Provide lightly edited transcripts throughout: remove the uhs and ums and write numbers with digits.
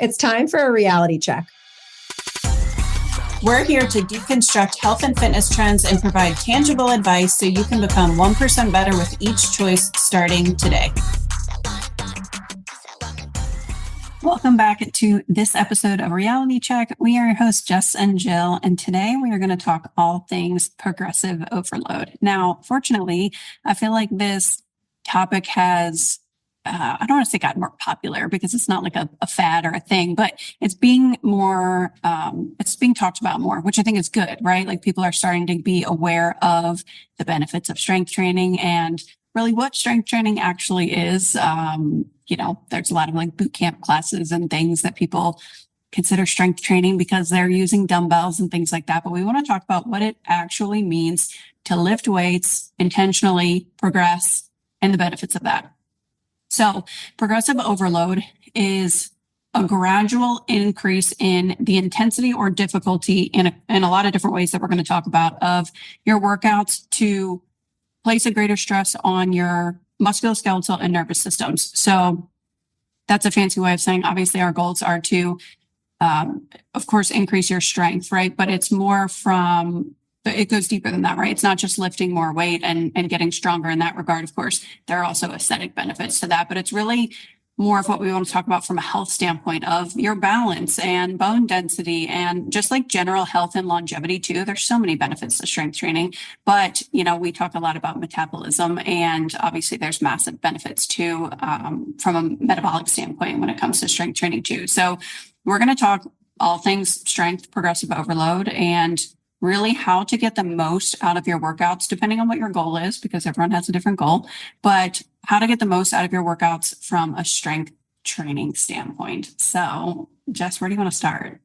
It's time for a reality check. We're here to deconstruct health and fitness trends and provide tangible advice so you can become 1% better with each choice starting today. Welcome back to this episode of Reality Check. We are your hosts, Jess and Jill, and today we are going to talk all things progressive overload. Now, fortunately, I feel like this topic has I don't want to say gotten more popular because it's not like a fad or a thing, but it's being more, it's being talked about more, which I think is good, right? Like people are starting to be aware of the benefits of strength training and really what strength training actually is. There's a lot of like boot camp classes and things that people consider strength training because they're using dumbbells and things like that. But we want to talk about what it actually means to lift weights, intentionally progress, and the benefits of that. So progressive overload is a gradual increase in the intensity or difficulty in a lot of different ways that we're going to talk about of your workouts to place a greater stress on your musculoskeletal and nervous systems. So that's a fancy way of saying, obviously our goals are to, of course, increase your strength, right? But it's more it goes deeper than that, right? It's not just lifting more weight and getting stronger in that regard. Of course, there are also aesthetic benefits to that, but it's really more of what we want to talk about from a health standpoint of your balance and bone density and just like general health and longevity too. There's so many benefits to strength training, but we talk a lot about metabolism and obviously there's massive benefits too from a metabolic standpoint when it comes to strength training too. So we're going to talk all things strength, progressive overload, and really how to get the most out of your workouts, depending on what your goal is, because everyone has a different goal, but how to get the most out of your workouts from a strength training standpoint. So Jess, where do you want to start?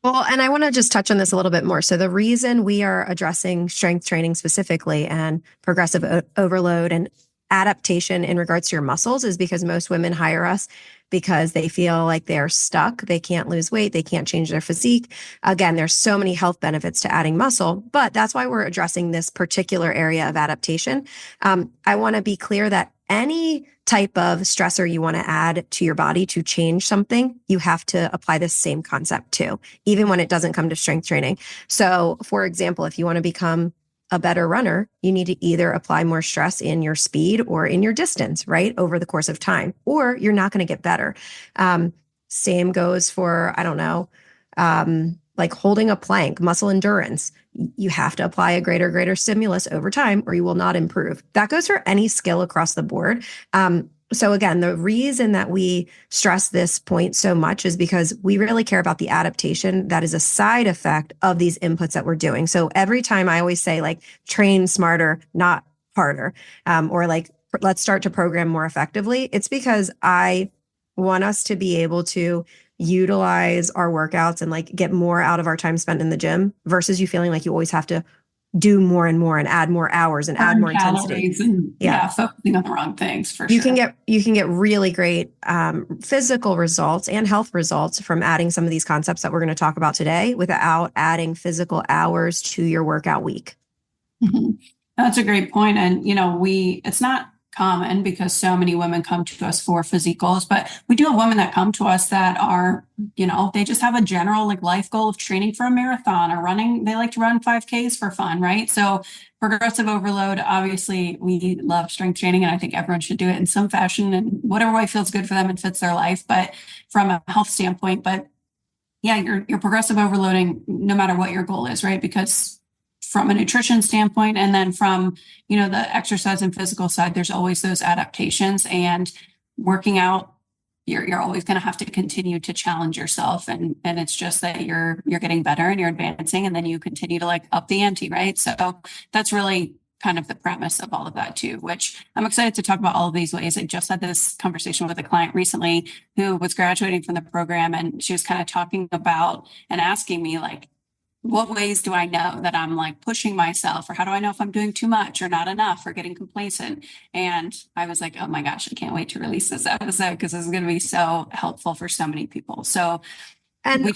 Well, and I want to just touch on this a little bit more. So the reason we are addressing strength training specifically and progressive overload and adaptation in regards to your muscles is because most women hire us because they feel like they're stuck. They can't lose weight. They can't change their physique. Again, there's so many health benefits to adding muscle, but that's why we're addressing this particular area of adaptation. I want to be clear that any type of stressor you want to add to your body to change something, you have to apply this same concept to, even when it doesn't come to strength training. So for example, if you want to become a better runner, you need to either apply more stress in your speed or in your distance, right? Over the course of time, or you're not going to get better. Same goes for, like holding a plank, muscle endurance. You have to apply a greater stimulus over time, or you will not improve. That goes for any skill across the board. So again, the reason that we stress this point so much is because we really care about the adaptation that is a side effect of these inputs that we're doing. So every time I always say like train smarter, not harder, or like let's start to program more effectively. It's because I want us to be able to utilize our workouts and like get more out of our time spent in the gym versus you feeling like you always have to do more and more and add more hours and add more intensity. And, focusing on the wrong things for sure. You can get really great physical results and health results from adding some of these concepts that we're going to talk about today without adding physical hours to your workout week. Mm-hmm. That's a great point. And, it's not common because so many women come to us for physique goals, but we do have women that come to us that are, they just have a general like life goal of training for a marathon or running. They like to run 5Ks for fun, right? So progressive overload, obviously we love strength training and I think everyone should do it in some fashion and whatever way feels good for them and fits their life, but from a health standpoint, but yeah, you're progressive overloading no matter what your goal is, right? Because from a nutrition standpoint, and then from, the exercise and physical side, there's always those adaptations and working out. You're always going to have to continue to challenge yourself. And it's just that you're getting better and you're advancing and then you continue to like up the ante, right? So that's really kind of the premise of all of that too, which I'm excited to talk about all of these ways. I just had this conversation with a client recently who was graduating from the program and she was kind of talking about and asking me like, what ways do I know that I'm like pushing myself, or how do I know if I'm doing too much or not enough or getting complacent? And I was like, oh my gosh, I can't wait to release this episode because this is going to be so helpful for so many people. So, and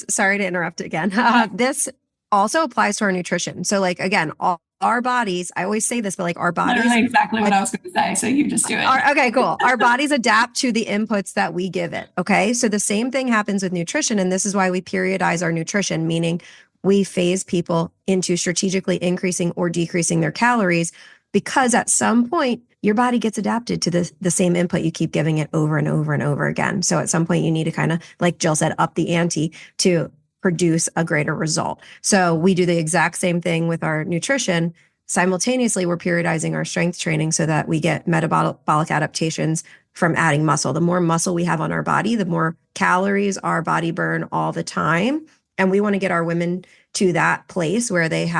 sorry to interrupt again. This also applies to our nutrition. So like, again, all our bodies, I always say this, but like our bodies, Literally exactly what I was going to say. So you just do it. okay, cool. Our bodies adapt to the inputs that we give it. Okay. So the same thing happens with nutrition. And this is why we periodize our nutrition, meaning we phase people into strategically increasing or decreasing their calories, because at some point your body gets adapted to the same input you keep giving it over and over and over again. So at some point you need to kind of, like Jill said, up the ante to produce a greater result. So we do the exact same thing with our nutrition. Simultaneously, we're periodizing our strength training so that we get metabolic adaptations from adding muscle. The more muscle we have on our body, the more calories our body burn all the time. And we want to get our women to that place where they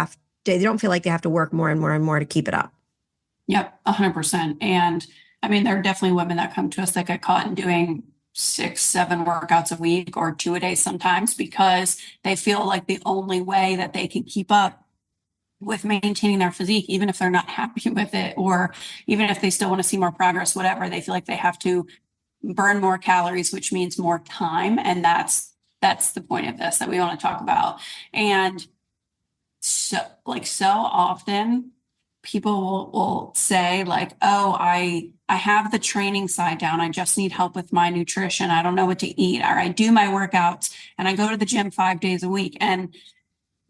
don't feel like they have to work more and more and more to keep it up. Yep, 100%. And I mean, there are definitely women that come to us that get caught in doing 6, 7 workouts a week or 2 a day sometimes, because they feel like the only way that they can keep up with maintaining their physique, even if they're not happy with it, or even if they still want to see more progress, whatever, they feel like they have to burn more calories, which means more time. And that's the point of this that we want to talk about. And so often people will say like, oh, I have the training side down. I just need help with my nutrition. I don't know what to eat. Or I do my workouts and I go to the gym 5 days a week. And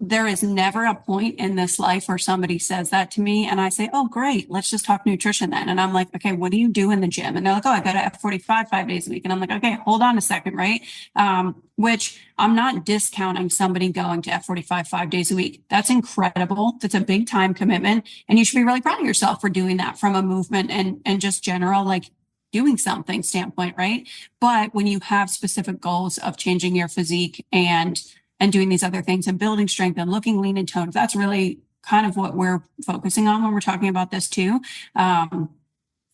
there is never a point in this life where somebody says that to me and I say, oh, great, let's just talk nutrition then. And I'm like, okay, what do you do in the gym? And they're like, oh, I go to F45 5 days a week. And I'm like, okay, hold on a second, right? Which I'm not discounting somebody going to F45 5 days a week. That's incredible. That's a big time commitment. And you should be really proud of yourself for doing that from a movement and just general, like, doing something standpoint, right? But when you have specific goals of changing your physique and doing these other things and building strength and looking lean and toned, that's really kind of what we're focusing on when we're talking about this too.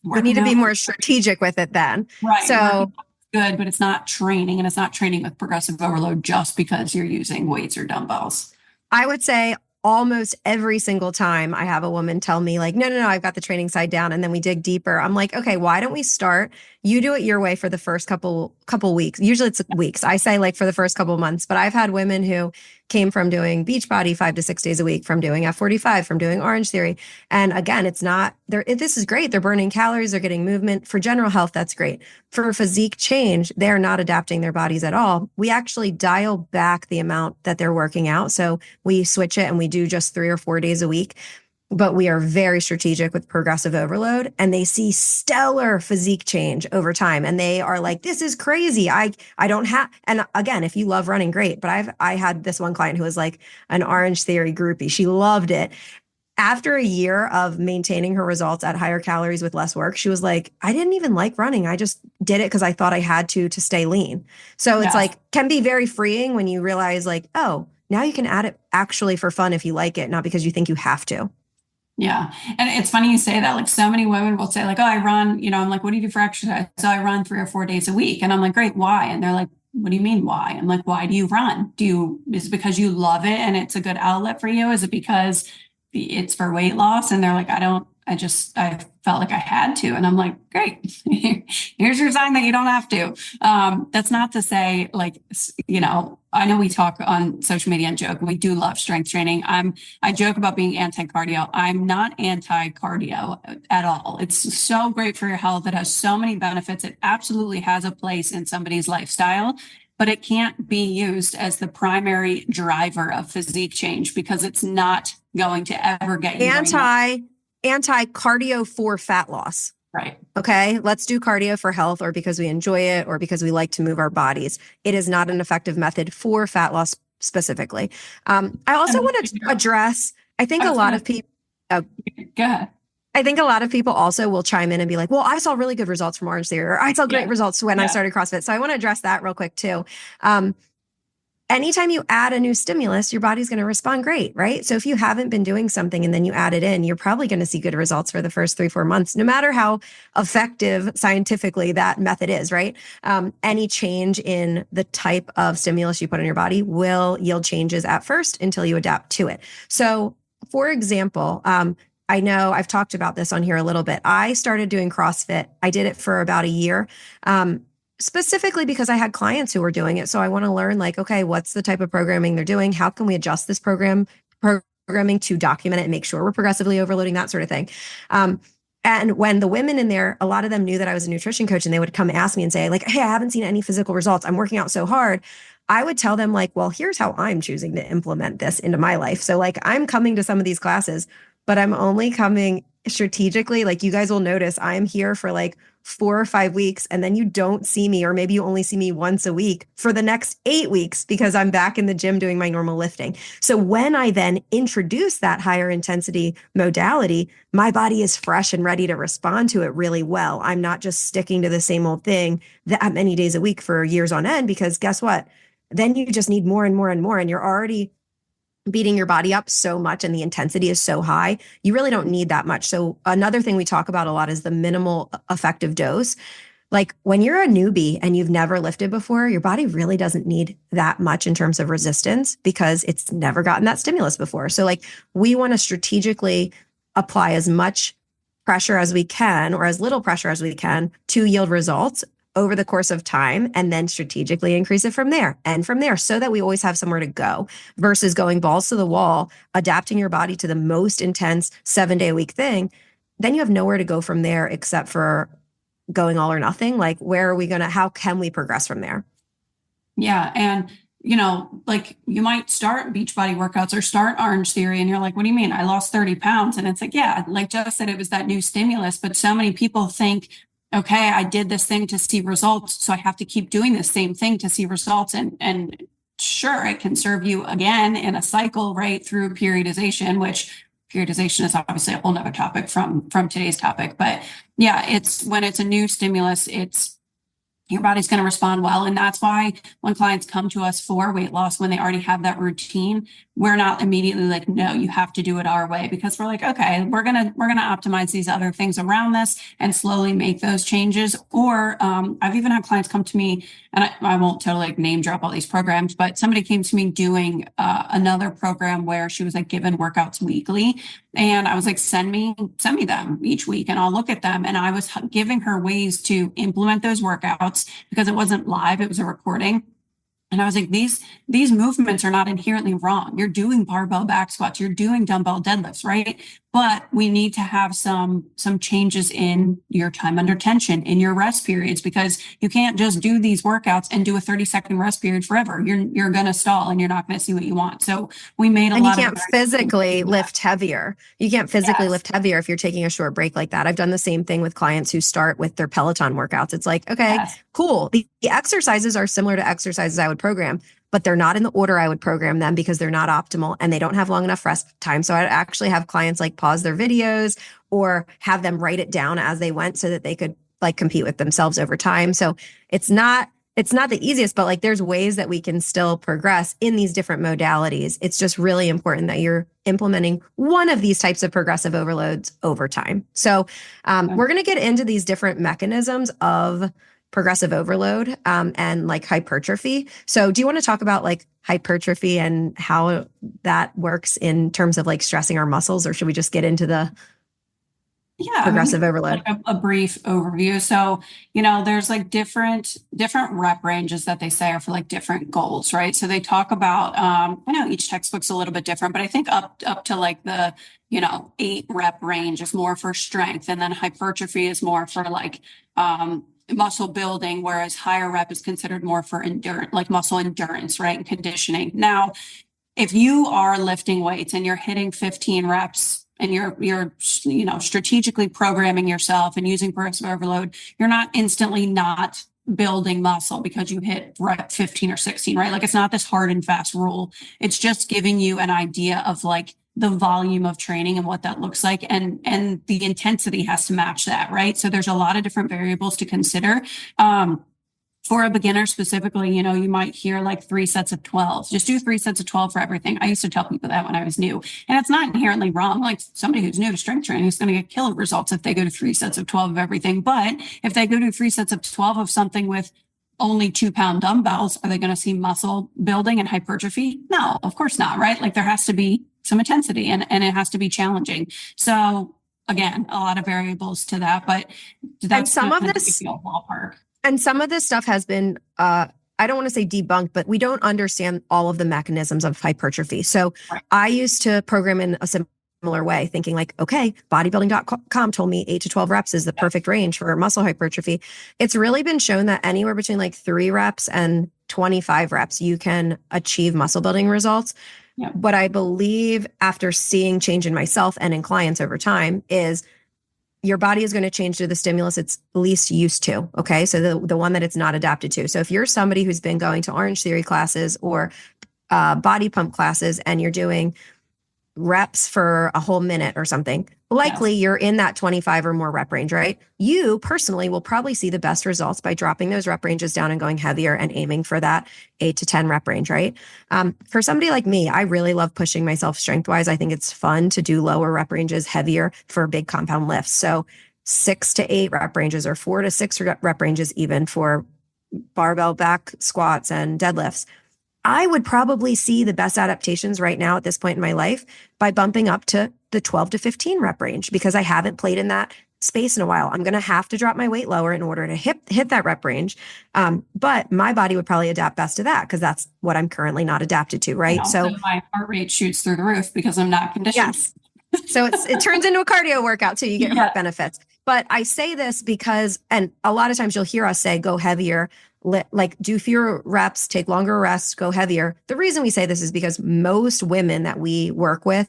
We need to be more strategic with it then. Right. So good, but it's not training, and it's not training with progressive overload just because you're using weights or dumbbells. I would say almost every single time I have a woman tell me like, no, I've got the training side down. And then we dig deeper. I'm like, okay, why don't we start? You do it your way for the first couple weeks. Usually it's weeks. I say like for the first couple months, but I've had women who came from doing Beachbody 5 to 6 days a week, from doing F45, from doing Orange Theory. And again, it's not this is great. They're burning calories, they're getting movement. For general health, that's great. For physique change, they're not adapting their bodies at all. We actually dial back the amount that they're working out. So we switch it and we do just 3 or 4 days a week. But we are very strategic with progressive overload, and they see stellar physique change over time. And they are like, this is crazy. I don't have, and again, if you love running, great. But I had this one client who was like an Orange Theory groupie. She loved it. After a year of maintaining her results at higher calories with less work, she was like, I didn't even like running. I just did it because I thought I had to stay lean. So it's like, can be very freeing when you realize like, oh, now you can add it actually for fun if you like it, not because you think you have to. Yeah. And it's funny you say that. Like, so many women will say like, oh, I run, I'm like, what do you do for exercise? So I run 3 or 4 days a week. And I'm like, great. Why? And they're like, what do you mean why? I'm like, why do you run? Is it because you love it and it's a good outlet for you? Is it because it's for weight loss? And they're like, I felt like I had to. And I'm like, great, here's your sign that you don't have to. That's not to say like, I know we talk on social media and joke, we do love strength training. I joke about being anti-cardio. I'm not anti-cardio at all. It's so great for your health. It has so many benefits. It absolutely has a place in somebody's lifestyle, but it can't be used as the primary driver of physique change because it's not going to ever get you anti-cardio for fat loss. Right. Okay. Let's do cardio for health or because we enjoy it or because we like to move our bodies. It is not an effective method for fat loss specifically. I also want to address, I think a lot of people, go ahead. I think a lot of people also will chime in and be like, well, I saw really good results from Orange Theory, or I saw great results when I started CrossFit. So I want to address that real quick too. Anytime you add a new stimulus, your body's going to respond great, right? So if you haven't been doing something and then you add it in, you're probably going to see good results for the first 3-4 months, no matter how effective scientifically that method is, right? Any change in the type of stimulus you put on your body will yield changes at first until you adapt to it. So for example, I know I've talked about this on here a little bit. I started doing CrossFit. I did it for about a year. Specifically because I had clients who were doing it. So I want to learn like, okay, what's the type of programming they're doing? How can we adjust this program programming to document it and make sure we're progressively overloading, that sort of thing. And when the women in there, a lot of them knew that I was a nutrition coach, and they would come ask me and say, like, hey, I haven't seen any physical results. I'm working out so hard. I would tell them, like, well, here's how I'm choosing to implement this into my life. So, like, I'm coming to some of these classes, but I'm only coming strategically. Like, you guys will notice I'm here for like 4 or 5 weeks, and then you don't see me, or maybe you only see me once a week for the next 8 weeks because I'm back in the gym doing my normal lifting. So when I then introduce that higher intensity modality, my body is fresh and ready to respond to it really well. I'm not just sticking to the same old thing that many days a week for years on end, because guess what? Then you just need more and more and more, and you're already beating your body up so much and the intensity is so high, you really don't need that much. So another thing we talk about a lot is the minimal effective dose. Like when you're a newbie and you've never lifted before, your body really doesn't need that much in terms of resistance because it's never gotten that stimulus before. So like we want to strategically apply as much pressure as we can, or as little pressure as we can, to yield results over the course of time, and then strategically increase it from there and from there, so that we always have somewhere to go, versus going balls to the wall, adapting your body to the most intense 7-day-a-week thing. Then you have nowhere to go from there except for going all or nothing. Like, where are we going to, how can we progress from there? Yeah. And, like you might start Beachbody workouts or start Orange Theory, and you're like, what do you mean? I lost 30 pounds. And it's like, yeah, like Jess said, it was that new stimulus. But so many people think, okay, I did this thing to see results, so I have to keep doing the same thing to see results. And sure, it can serve you again in a cycle, right, through periodization, which periodization is obviously a whole nother topic from today's topic. But yeah, it's when it's a new stimulus, your body's going to respond well. And that's why when clients come to us for weight loss, when they already have that routine, we're not immediately like, no, you have to do it our way, because we're like, okay, we're going to optimize these other things around this and slowly make those changes. Or I've even had clients come to me, and I won't totally like name drop all these programs, but somebody came to me doing another program where she was like given workouts weekly. And I was like, send me them each week and I'll look at them. And I was giving her ways to implement those workouts because it wasn't live, it was a recording. And I was like, these movements are not inherently wrong. You're doing barbell back squats, you're doing dumbbell deadlifts, right? But we need to have some changes in your time under tension, in your rest periods, because you can't just do these workouts and do a 30-second rest period forever. You're going to stall and you're not going to see what you want. So we made a lot of— And you can't physically lift heavier. You can't physically lift heavier if you're taking a short break like that. I've done the same thing with clients who start with their Peloton workouts. It's like, okay, cool. The exercises are similar to exercises I would program, but they're not in the order I would program them because they're not optimal and they don't have long enough rest time. So I actually have clients like pause their videos or have them write it down as they went so that they could like compete with themselves over time. So it's not the easiest, but like there's ways that we can still progress in these different modalities. It's just really important that you're implementing one of these types of progressive overloads over time. So we're going to get into these different mechanisms of progressive overload and like hypertrophy. So do you want to talk about like hypertrophy and how that works in terms of like stressing our muscles, or should we just get into the progressive overload? Like a brief overview. So, there's like different rep ranges that they say are for like different goals, right? So they talk about, I know each textbook's a little bit different, but I think up to like the, 8 rep range is more for strength. And then hypertrophy is more for like, muscle building, whereas higher rep is considered more for endurance, like muscle endurance, right? And conditioning. Now, if you are lifting weights and you're hitting 15 reps and you're strategically programming yourself and using progressive overload, you're not instantly not building muscle because you hit rep 15 or 16, right? Like it's not this hard and fast rule. It's just giving you an idea of like the volume of training and what that looks like. And the intensity has to match that, right? So there's a lot of different variables to consider. For a beginner specifically, you might hear like 3 sets of 12. Just do 3 sets of 12 for everything. I used to tell people that when I was new, and it's not inherently wrong. Like somebody who's new to strength training is going to get killer results if they go to 3 sets of 12 of everything. But if they go to 3 sets of 12 of something with only 2-pound dumbbells, are they going to see muscle building and hypertrophy? No, of course not, right? Like there has to be some intensity and it has to be challenging. So again, a lot of variables to that, but that's some of this ballpark. And some of this stuff has been I don't want to say debunked, but we don't understand all of the mechanisms of hypertrophy. So Right. I used to program in a similar way, thinking like, okay, bodybuilding.com told me 8 to 12 reps is the perfect range for muscle hypertrophy. It's really been shown that anywhere between like 3 reps and 25 reps, you can achieve muscle building results. Yeah. What I believe after seeing change in myself and in clients over time is your body is going to change to the stimulus it's least used to. Okay. So the one that it's not adapted to. So if you're somebody who's been going to Orange Theory classes or body pump classes and you're doing reps for a whole minute or something, likely you're in that 25 or more rep range, right? You personally will probably see the best results by dropping those rep ranges down and going heavier and aiming for that 8 to 10 rep range, right? For somebody like me, I really love pushing myself strength wise. I think it's fun to do lower rep ranges, heavier for big compound lifts. So 6 to 8 rep ranges or 4 to 6 rep ranges, even for barbell back squats and deadlifts. I would probably see the best adaptations right now at this point in my life by bumping up to the 12 to 15 rep range because I haven't played in that space in a while. I'm going to have to drop my weight lower in order to hit that rep range. But my body would probably adapt best to that because that's what I'm currently not adapted to, right? And also my heart rate shoots through the roof because I'm not conditioned. Yes. So it turns into a cardio workout too. You get heart benefits. But I say this because, and a lot of times you'll hear us say, go heavier, like do fewer reps, take longer rests, go heavier. The reason we say this is because most women that we work with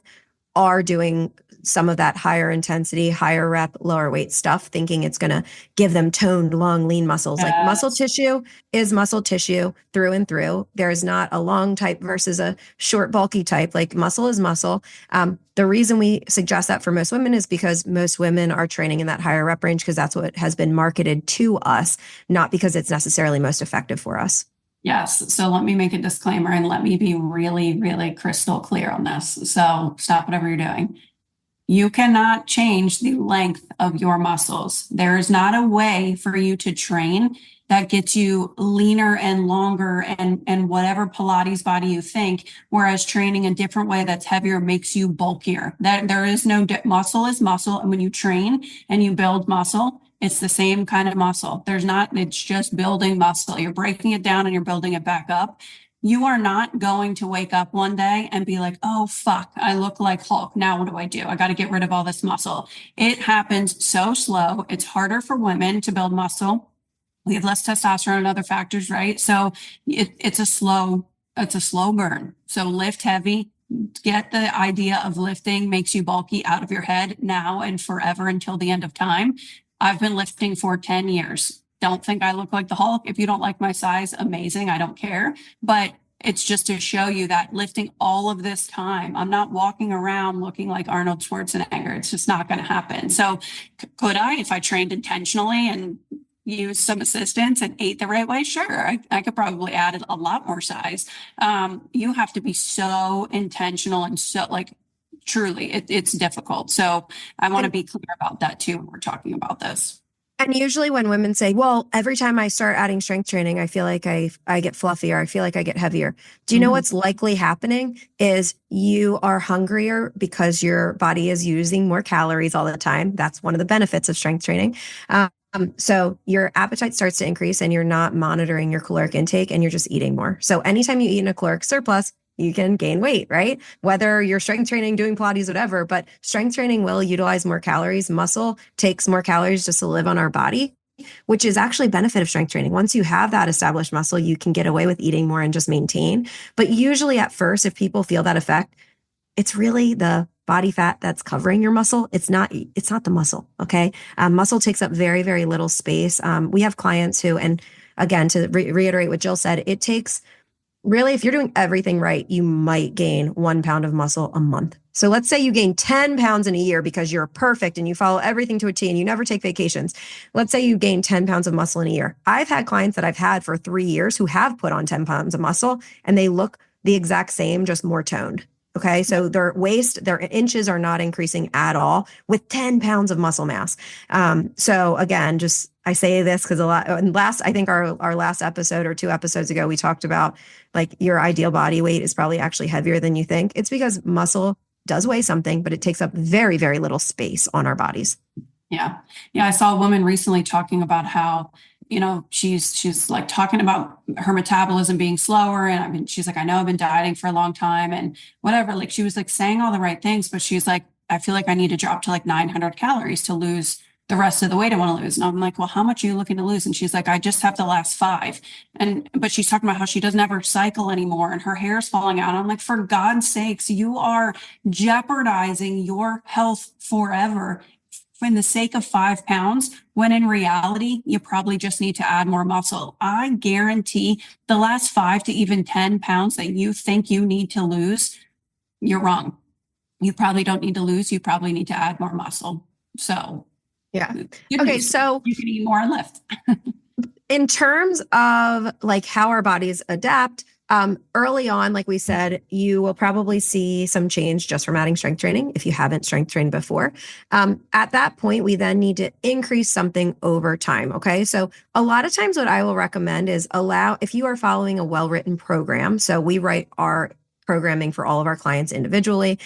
are doing some of that higher intensity, higher rep, lower weight stuff, thinking it's going to give them toned, long, lean muscles. Like muscle tissue is muscle tissue through and through. There is not a long type versus a short, bulky type. Like muscle is muscle. The reason we suggest that for most women is because most women are training in that higher rep range because that's what has been marketed to us, not because it's necessarily most effective for us. Yes. So let me make a disclaimer and let me be really, really crystal clear on this. So stop whatever you're doing. You cannot change the length of your muscles. There is not a way for you to train that gets you leaner and longer and whatever Pilates body you think, whereas training a different way that's heavier makes you bulkier. That there is no muscle is muscle. And when you train and you build muscle, it's the same kind of muscle. It's just building muscle. You're breaking it down and you're building it back up. You are not going to wake up one day and be like, oh, fuck, I look like Hulk. Now what do? I got to get rid of all this muscle. It happens so slow. It's harder for women to build muscle. We have less testosterone and other factors, right? So it's a slow burn. So lift heavy. Get the idea of lifting makes you bulky out of your head now and forever until the end of time. I've been lifting for 10 years. Don't think I look like the Hulk. If you don't like my size, amazing. I don't care. But it's just to show you that lifting all of this time, I'm not walking around looking like Arnold Schwarzenegger. It's just not going to happen. So could I, if I trained intentionally and used some assistance and ate the right way? Sure. I could probably add a lot more size. You have to be so intentional and so like, truly, it's difficult. So I want to be clear about that too when we're talking about this. And usually when women say, well, every time I start adding strength training, I feel like I get fluffier. I feel like I get heavier. Do you know what's likely happening is you are hungrier because your body is using more calories all the time. That's one of the benefits of strength training. So your appetite starts to increase and you're not monitoring your caloric intake and you're just eating more. So anytime you eat in a caloric surplus, you can gain weight, right? Whether you're strength training, doing Pilates, whatever, but strength training will utilize more calories. Muscle takes more calories just to live on our body, which is actually a benefit of strength training. Once you have that established muscle, you can get away with eating more and just maintain. But usually at first, if people feel that effect, it's really the body fat that's covering your muscle. It's not the muscle. Okay. Muscle takes up very, very little space. We have clients who, and again, to reiterate what Jill said, it takes really, if you're doing everything right, you might gain 1 pound of muscle a month. So let's say you gain 10 pounds in a year because you're perfect and you follow everything to a T and you never take vacations. Let's say you gain 10 pounds of muscle in a year. I've had clients that I've had for 3 years who have put on 10 pounds of muscle and they look the exact same, just more toned. Okay. So their waist, their inches are not increasing at all with 10 pounds of muscle mass. So again, just, I say this because I think our last episode or 2 episodes ago, we talked about like your ideal body weight is probably actually heavier than you think. It's because muscle does weigh something, but it takes up very, very little space on our bodies. Yeah. Yeah. I saw a woman recently talking about how she's like talking about her metabolism being slower. And I mean, she's like, I know I've been dieting for a long time and whatever. Like she was like saying all the right things, but she's like, I feel like I need to drop to like 900 calories to lose the rest of the weight I want to lose. And I'm like, well, how much are you looking to lose? And she's like, I just have the last 5. But she's talking about how she doesn't have her cycle anymore and her hair's falling out. I'm like, for God's sakes, you are jeopardizing your health forever for the sake of 5 pounds, when in reality, you probably just need to add more muscle. I guarantee the last 5 to even 10 pounds that you think you need to lose, you're wrong. You probably don't need to lose. You probably need to add more muscle. So yeah. Okay. So you can eat more and lift. in terms of like how our bodies adapt, early on, like we said, you will probably see some change just from adding strength training if you haven't strength trained before. At that point, we then need to increase something over time. Okay. So a lot of times what I will recommend is if you are following a well-written program, so we write our programming for all of our clients individually.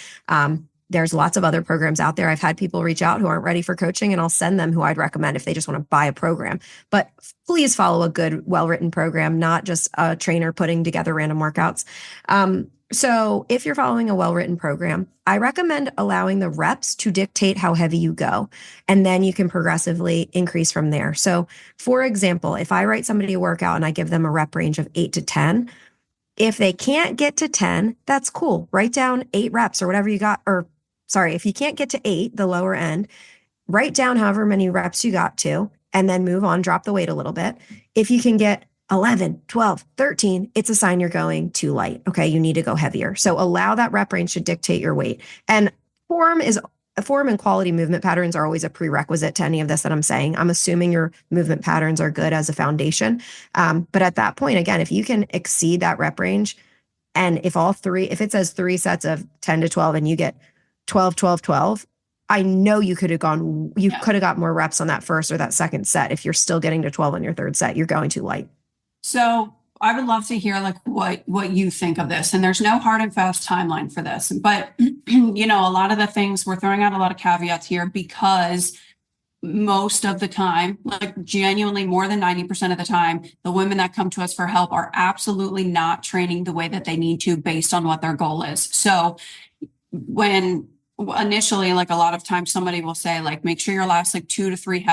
There's lots of other programs out there. I've had people reach out who aren't ready for coaching, and I'll send them who I'd recommend if they just want to buy a program. But please follow a good, well-written program, not just a trainer putting together random workouts. So if you're following a well-written program, I recommend allowing the reps to dictate how heavy you go, and then you can progressively increase from there. So for example, if I write somebody a workout and I give them a rep range of 8 to 10, if they can't get to 10, that's cool. Write down 8 reps or whatever you got, if you can't get to 8, the lower end, write down however many reps you got to, and then move on, drop the weight a little bit. If you can get 11, 12, 13, it's a sign you're going too light. Okay. You need to go heavier. So allow that rep range to dictate your weight. And form and quality movement patterns are always a prerequisite to any of this that I'm saying. I'm assuming your movement patterns are good as a foundation. But at that point, again, if you can exceed that rep range, and if it says 3 sets of 10 to 12 and you get 12, 12, 12, I know you could have got more reps on that first or that second set. If you're still getting to 12 on your third set, you're going too light. So I would love to hear like what you think of this. And there's no hard and fast timeline for this, but a lot of the things we're throwing out a lot of caveats here because most of the time, like genuinely more than 90% of the time, the women that come to us for help are absolutely not training the way that they need to based on what their goal is. So when initially, like a lot of times somebody will say like, make sure your last like 2 to 3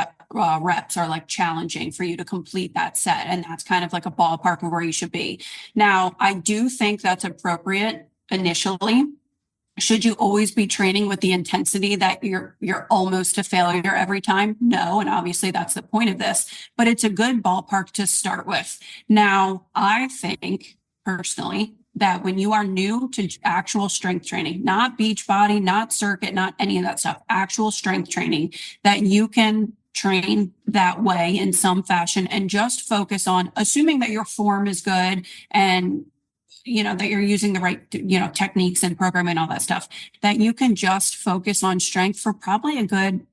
reps are like challenging for you to complete that set. And that's kind of like a ballpark of where you should be. Now, I do think that's appropriate initially. Should you always be training with the intensity that you're almost to failure every time? No. And obviously that's the point of this, but it's a good ballpark to start with. Now, I think personally that when you are new to actual strength training, not beach body, not circuit, not any of that stuff, actual strength training, that you can train that way in some fashion and just focus on assuming that your form is good and that you're using the right, techniques and programming and all that stuff, that you can just focus on strength for probably a good,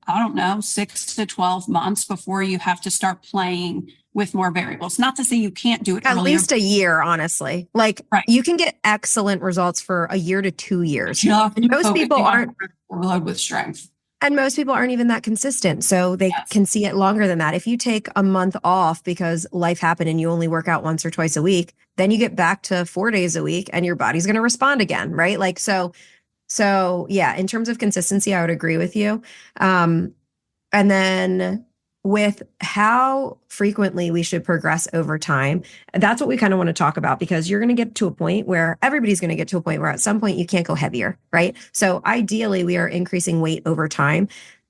6 to 12 months before you have to start playing with more variables. Not to say you can't do it at earlier. Least a year, honestly. Like You can get excellent results for a year to 2 years. Most people aren't overload with strength. And most people aren't even that consistent. So they can see it longer than that. If you take a month off because life happened and you only work out once or twice a week, then you get back to 4 days a week and your body's going to respond again. Right. Like, so yeah, in terms of consistency, I would agree with you. And then with how frequently we should progress over time, that's what we kind of want to talk about, because you're going to get to a point where everybody's going to get to a point where at some point you can't go heavier, right? So ideally we are increasing weight over time.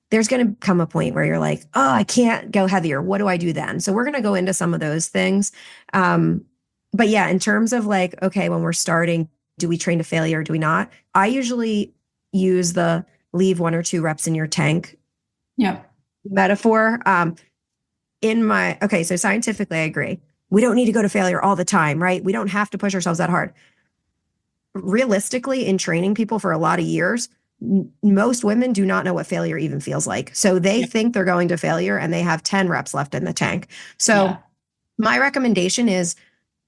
There's going to come a point where you're like, oh, I can't go heavier. What do I do then? So we're going to go into some of those things. But yeah, in terms of like, okay, when we're starting, do we train to failure? Do we not? I usually use the leave 1 or 2 reps in your tank metaphor. So scientifically, I agree. We don't need to go to failure all the time, right? We don't have to push ourselves that hard. Realistically, in training people for a lot of years, most women do not know what failure even feels like. So they think they're going to failure and they have 10 reps left in the tank. So my recommendation is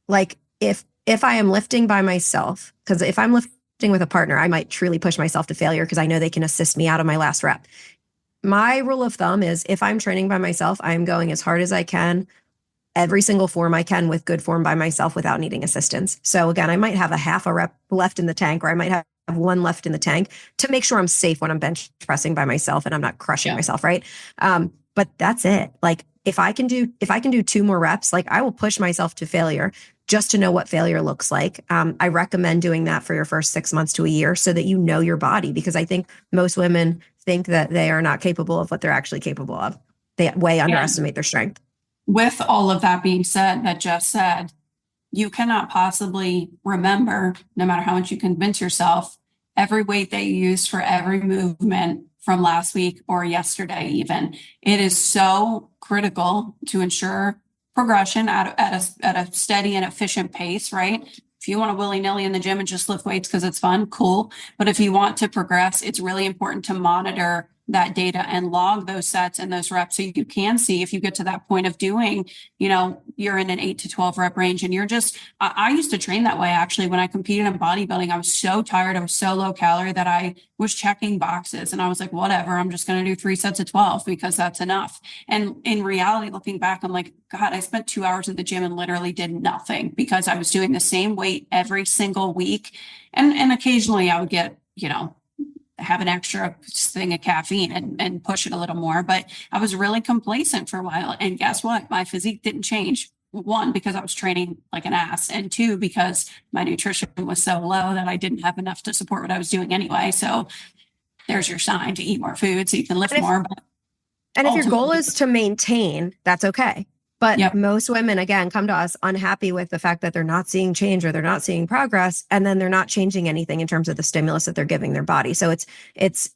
like, if I am lifting by myself, because if I'm lifting with a partner, I might truly push myself to failure because I know they can assist me out of my last rep. My rule of thumb is if I'm training by myself, I'm going as hard as I can every single form I can with good form by myself without needing assistance. So again, I might have a half a rep left in the tank, or I might have one left in the tank to make sure I'm safe when I'm bench pressing by myself and I'm not crushing myself, right? But that's it. Like if I can do two more reps, like I will push myself to failure just to know what failure looks like. I recommend doing that for your first 6 months to a year so that you know your body, because I think most women think that they are not capable of what they're actually capable of. They way underestimate their strength. With all of that being said, that Jess said, you cannot possibly remember, no matter how much you convince yourself, every weight that you used for every movement from last week or yesterday even. It is so critical to ensure progression at a steady and efficient pace, right? If you want to willy-nilly in the gym and just lift weights because it's fun, cool. But if you want to progress, it's really important to monitor that data and log those sets and those reps so you can see if you get to that point of doing, you're in an 8 to 12 rep range and you're just, I used to train that way actually. When I competed in bodybuilding, I was so tired. I was so low calorie that I was checking boxes and I was like, whatever, I'm just going to do 3 sets of 12 because that's enough. And in reality, looking back, I'm like, God, I spent 2 hours in the gym and literally did nothing because I was doing the same weight every single week. And occasionally I would get, have an extra thing of caffeine and push it a little more. But I was really complacent for a while. And guess what? My physique didn't change. One, because I was training like an ass. And two, because my nutrition was so low that I didn't have enough to support what I was doing anyway. So there's your sign to eat more food so you can lift more. And if your goal is to maintain, that's okay. But most women, again, come to us unhappy with the fact that they're not seeing change or they're not seeing progress, and then they're not changing anything in terms of the stimulus that they're giving their body. So it's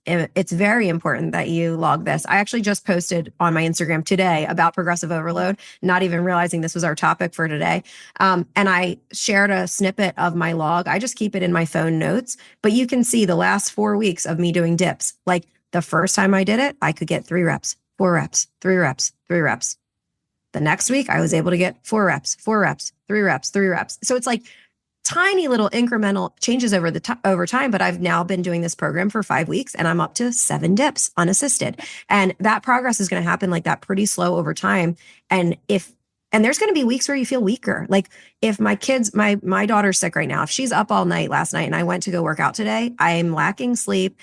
very important that you log this. I actually just posted on my Instagram today about progressive overload, not even realizing this was our topic for today. And I shared a snippet of my log. I just keep it in my phone notes, but you can see the last 4 weeks of me doing dips. Like the first time I did it, I could get 3 reps, 4 reps, 3 reps, 3 reps. The next week, I was able to get 4 reps, 4 reps, 3 reps, 3 reps. So it's like tiny little incremental changes over time. But I've now been doing this program for 5 weeks and I'm up to 7 dips unassisted. And that progress is going to happen like that pretty slow over time. And there's going to be weeks where you feel weaker. Like if my daughter's sick right now, if she's up all night last night and I went to go work out today, I'm lacking sleep.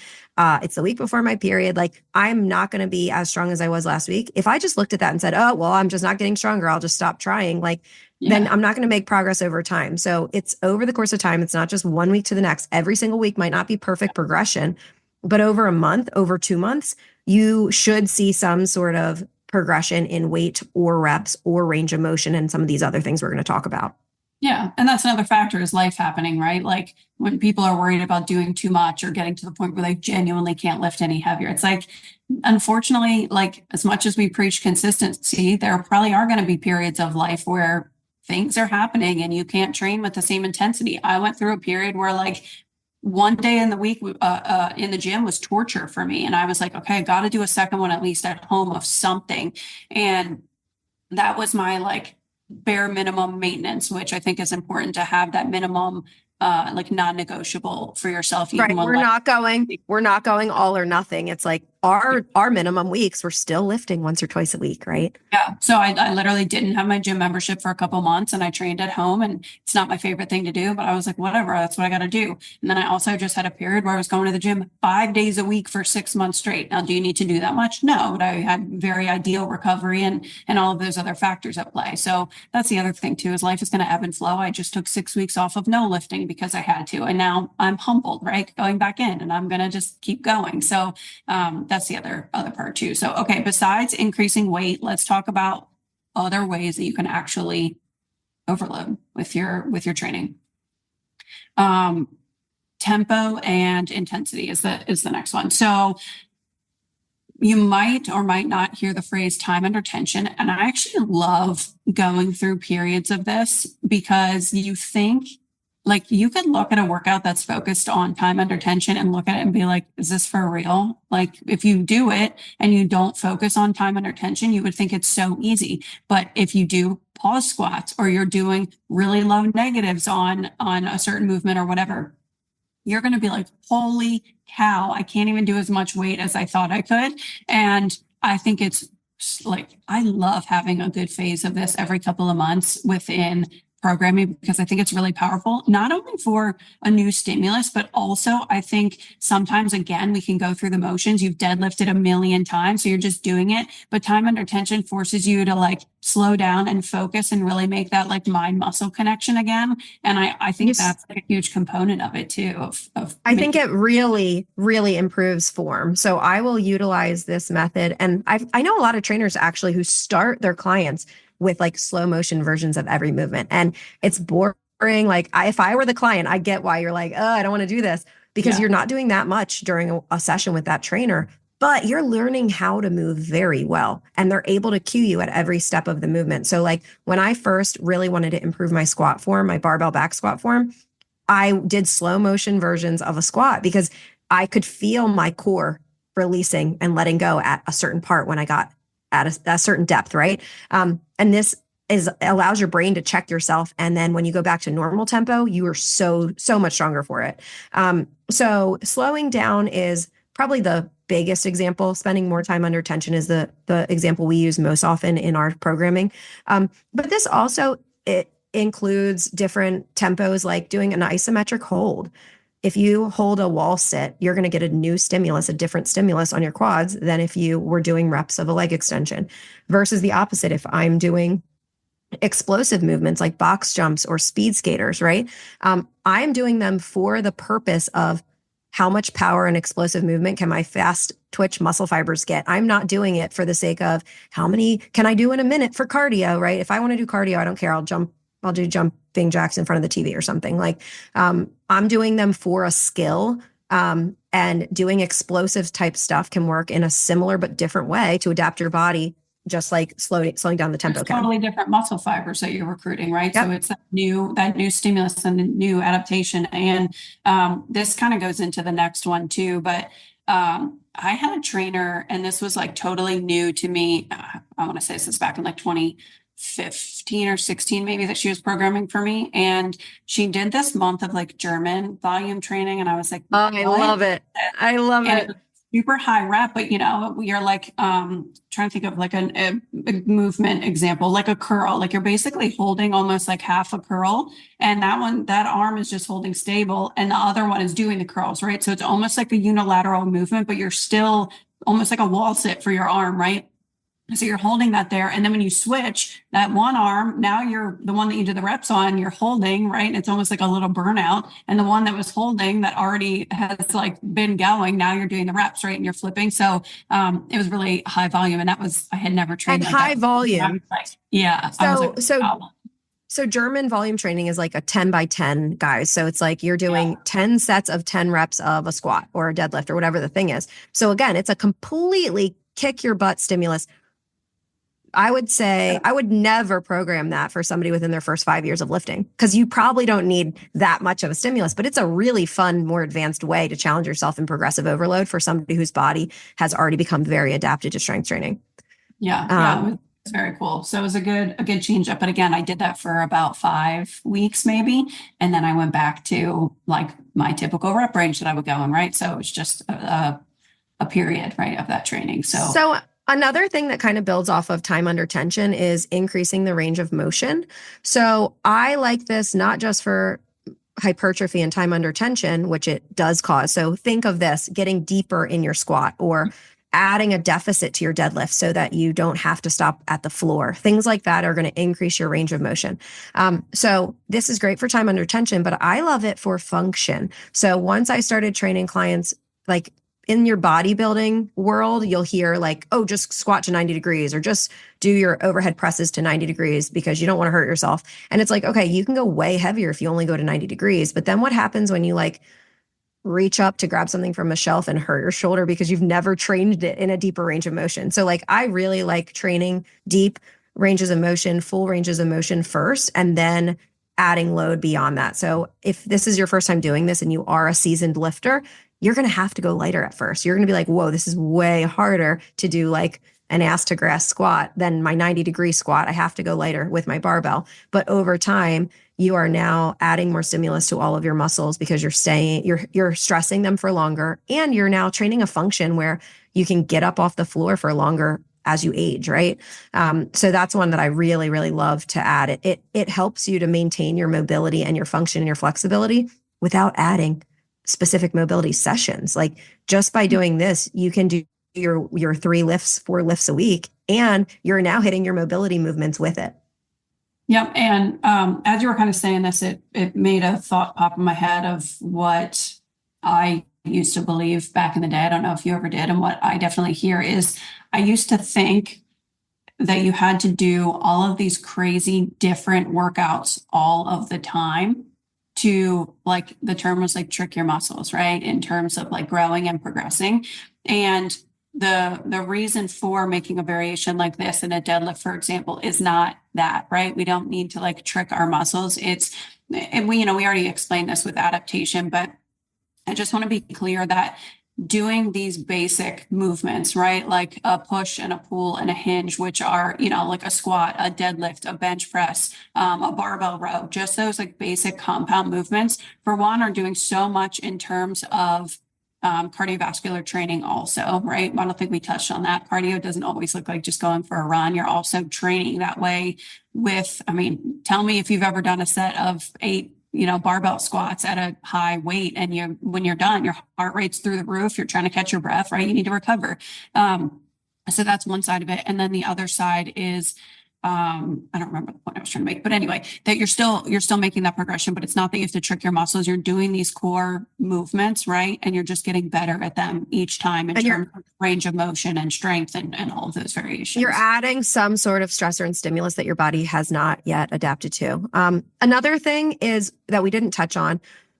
It's the week before my period. Like I'm not going to be as strong as I was last week. If I just looked at that and said, oh, well, I'm just not getting stronger, I'll just stop trying. Then I'm not going to make progress over time. So it's over the course of time. It's not just 1 week to the next. Every single week might not be perfect progression, but over a month, over 2 months, you should see some sort of progression in weight or reps or range of motion and some of these other things we're going to talk about. Yeah. And that's another factor is life happening, right? Like when people are worried about doing too much or getting to the point where they genuinely can't lift any heavier. It's like, unfortunately, like as much as we preach consistency, there probably are going to be periods of life where things are happening and you can't train with the same intensity. I went through a period where like one day in the week in the gym was torture for me. And I was like, okay, I got to do a second one at least at home of something. And that was my like bare minimum maintenance, which I think is important to have that minimum like non-negotiable for yourself. Right. We're not going all or nothing. It's like our minimum weeks, we're still lifting once or twice a week, right? Yeah. So I literally didn't have my gym membership for a couple months and I trained at home, and it's not my favorite thing to do, but I was like, whatever, that's what I got to do. And then I also just had a period where I was going to the gym 5 days a week for 6 months straight. Now, do you need to do that much? No, but I had very ideal recovery and all of those other factors at play. So that's the other thing too, is life is going to ebb and flow. I just took 6 weeks off of no lifting because I had to. And now I'm humbled, right? Going back in and I'm going to just keep going. So that's the other part too. So, okay, besides increasing weight, let's talk about other ways that you can actually overload with your training. Tempo and intensity is the next one. So you might or might not hear the phrase time under tension. And I actually love going through periods of this because you think, like you could look at a workout that's focused on time under tension and look at it and be like, is this for real? Like if you do it and you don't focus on time under tension, you would think it's so easy. But if you do pause squats or you're doing really low negatives on a certain movement or whatever, you're going to be like, holy cow, I can't even do as much weight as I thought I could. And I think it's like, I love having a good phase of this every couple of months within programming because I think it's really powerful, not only for a new stimulus, but also I think sometimes, again, we can go through the motions. You've deadlifted a million times, so you're just doing it. But time under tension forces you to like slow down and focus and really make that like mind muscle connection again. And I think that's like a huge component of it too. I think it really, really improves form. So I will utilize this method. And I know a lot of trainers actually who start their clients with like slow motion versions of every movement. And it's boring. Like if I were the client, I get why you're like, oh, I don't want to do this because you're not doing that much during a session with that trainer, but you're learning how to move very well. And they're able to cue you at every step of the movement. So like when I first really wanted to improve my squat form, my barbell back squat form, I did slow motion versions of a squat because I could feel my core releasing and letting go at a certain part when I got at a certain depth, right? And this allows your brain to check yourself. And then when you go back to normal tempo, you are so much stronger for it. So slowing down is probably the biggest example. Spending more time under tension is the example we use most often in our programming. But this also, it includes different tempos, like doing an isometric hold. If you hold a wall sit, you're going to get a new stimulus, a different stimulus on your quads than if you were doing reps of a leg extension versus the opposite. If I'm doing explosive movements like box jumps or speed skaters, right? I'm doing them for the purpose of how much power and explosive movement can my fast twitch muscle fibers get? I'm not doing it for the sake of how many can I do in a minute for cardio, right? If I want to do cardio, I don't care. I'll do jumping jacks in front of the TV or something. Like I'm doing them for a skill, and doing explosive type stuff can work in a similar but different way to adapt your body, just like slowing down the tempo. Totally different muscle fibers that you're recruiting, right? Yep. So it's that new stimulus and the new adaptation. And this kind of goes into the next one too. But I had a trainer, and this was like totally new to me. I want to say this is back in like 2015 or 16 maybe, that she was programming for me, and she did this month of like German volume training, and I was like, oh, I love it. I love it. Super high rep, but we are like trying to think of like a movement example, like a curl. Like you're basically holding almost like half a curl, and that arm is just holding stable, and the other one is doing the curls, right? So it's almost like a unilateral movement, but you're still almost like a wall sit for your arm, right? So you're holding that there. And then when you switch that one arm, now you're the one that you did the reps on, you're holding, right? And it's almost like a little burnout. And the one that was holding that already has like been going, now you're doing the reps, right? And you're flipping. So it was really high volume. And I had never trained. And high volume. Yeah. So German volume training is like a 10 by 10, guys. So it's like you're doing 10 sets of 10 reps of a squat or a deadlift or whatever the thing is. So again, it's a completely kick your butt stimulus. I would say I would never program that for somebody within their first 5 years of lifting, because you probably don't need that much of a stimulus, but it's a really fun, more advanced way to challenge yourself in progressive overload for somebody whose body has already become very adapted to strength training. Yeah. It's very cool. So it was a good change up. But again, I did that for about 5 weeks maybe. And then I went back to like my typical rep range that I would go in, right? So it was just a period, right, of that training. So another thing that kind of builds off of time under tension is increasing the range of motion. So I like this not just for hypertrophy and time under tension, which it does cause. So think of this, getting deeper in your squat or adding a deficit to your deadlift so that you don't have to stop at the floor. Things like that are going to increase your range of motion. So this is great for time under tension, but I love it for function. So once I started training clients, like in your bodybuilding world, you'll hear like, oh, just squat to 90 degrees or just do your overhead presses to 90 degrees because you don't want to hurt yourself. And it's like, okay, you can go way heavier if you only go to 90 degrees. But then what happens when you like reach up to grab something from a shelf and hurt your shoulder because you've never trained it in a deeper range of motion? So like, I really like training deep ranges of motion, full ranges of motion first, and then adding load beyond that. So if this is your first time doing this and you are a seasoned lifter, you're going to have to go lighter at first. You're going to be like, whoa, this is way harder to do like an ass to grass squat than my 90-degree squat. I have to go lighter with my barbell. But over time, you are now adding more stimulus to all of your muscles because you're stressing them for longer, and you're now training a function where you can get up off the floor for longer as you age, right? So that's one that I really, really love to add. It helps you to maintain your mobility and your function and your flexibility without adding specific mobility sessions. Like just by doing this, you can do your 3 lifts, 4 lifts a week, and you're now hitting your mobility movements with it. Yep. And as you were kind of saying this, it made a thought pop in my head of what I used to believe back in the day. I don't know if you ever did. And what I definitely hear is I used to think that you had to do all of these crazy different workouts all of the time to, like, the term was like trick your muscles, right? In terms of like growing and progressing. And the reason for making a variation like this in a deadlift, for example, is not that, right? We don't need to like trick our muscles. And we already explained this with adaptation, but I just want to be clear that doing these basic movements, right? Like a push and a pull and a hinge, which are, like a squat, a deadlift, a bench press, a barbell row, just those like basic compound movements, for one, are doing so much in terms of cardiovascular training also, right? I don't think we touched on that. Cardio doesn't always look like just going for a run. You're also training that way with, tell me if you've ever done a set of 8 barbell squats at a high weight, and when you're done, your heart rate's through the roof. You're trying to catch your breath, right? You need to recover. So that's one side of it. And then the other side is, I don't remember the point I was trying to make, but anyway, that you're still making that progression, but it's not that you have to trick your muscles. You're doing these core movements, right? And you're just getting better at them each time in terms of range of motion and strength and all of those variations. You're adding some sort of stressor and stimulus that your body has not yet adapted to. Another thing is that we didn't touch on.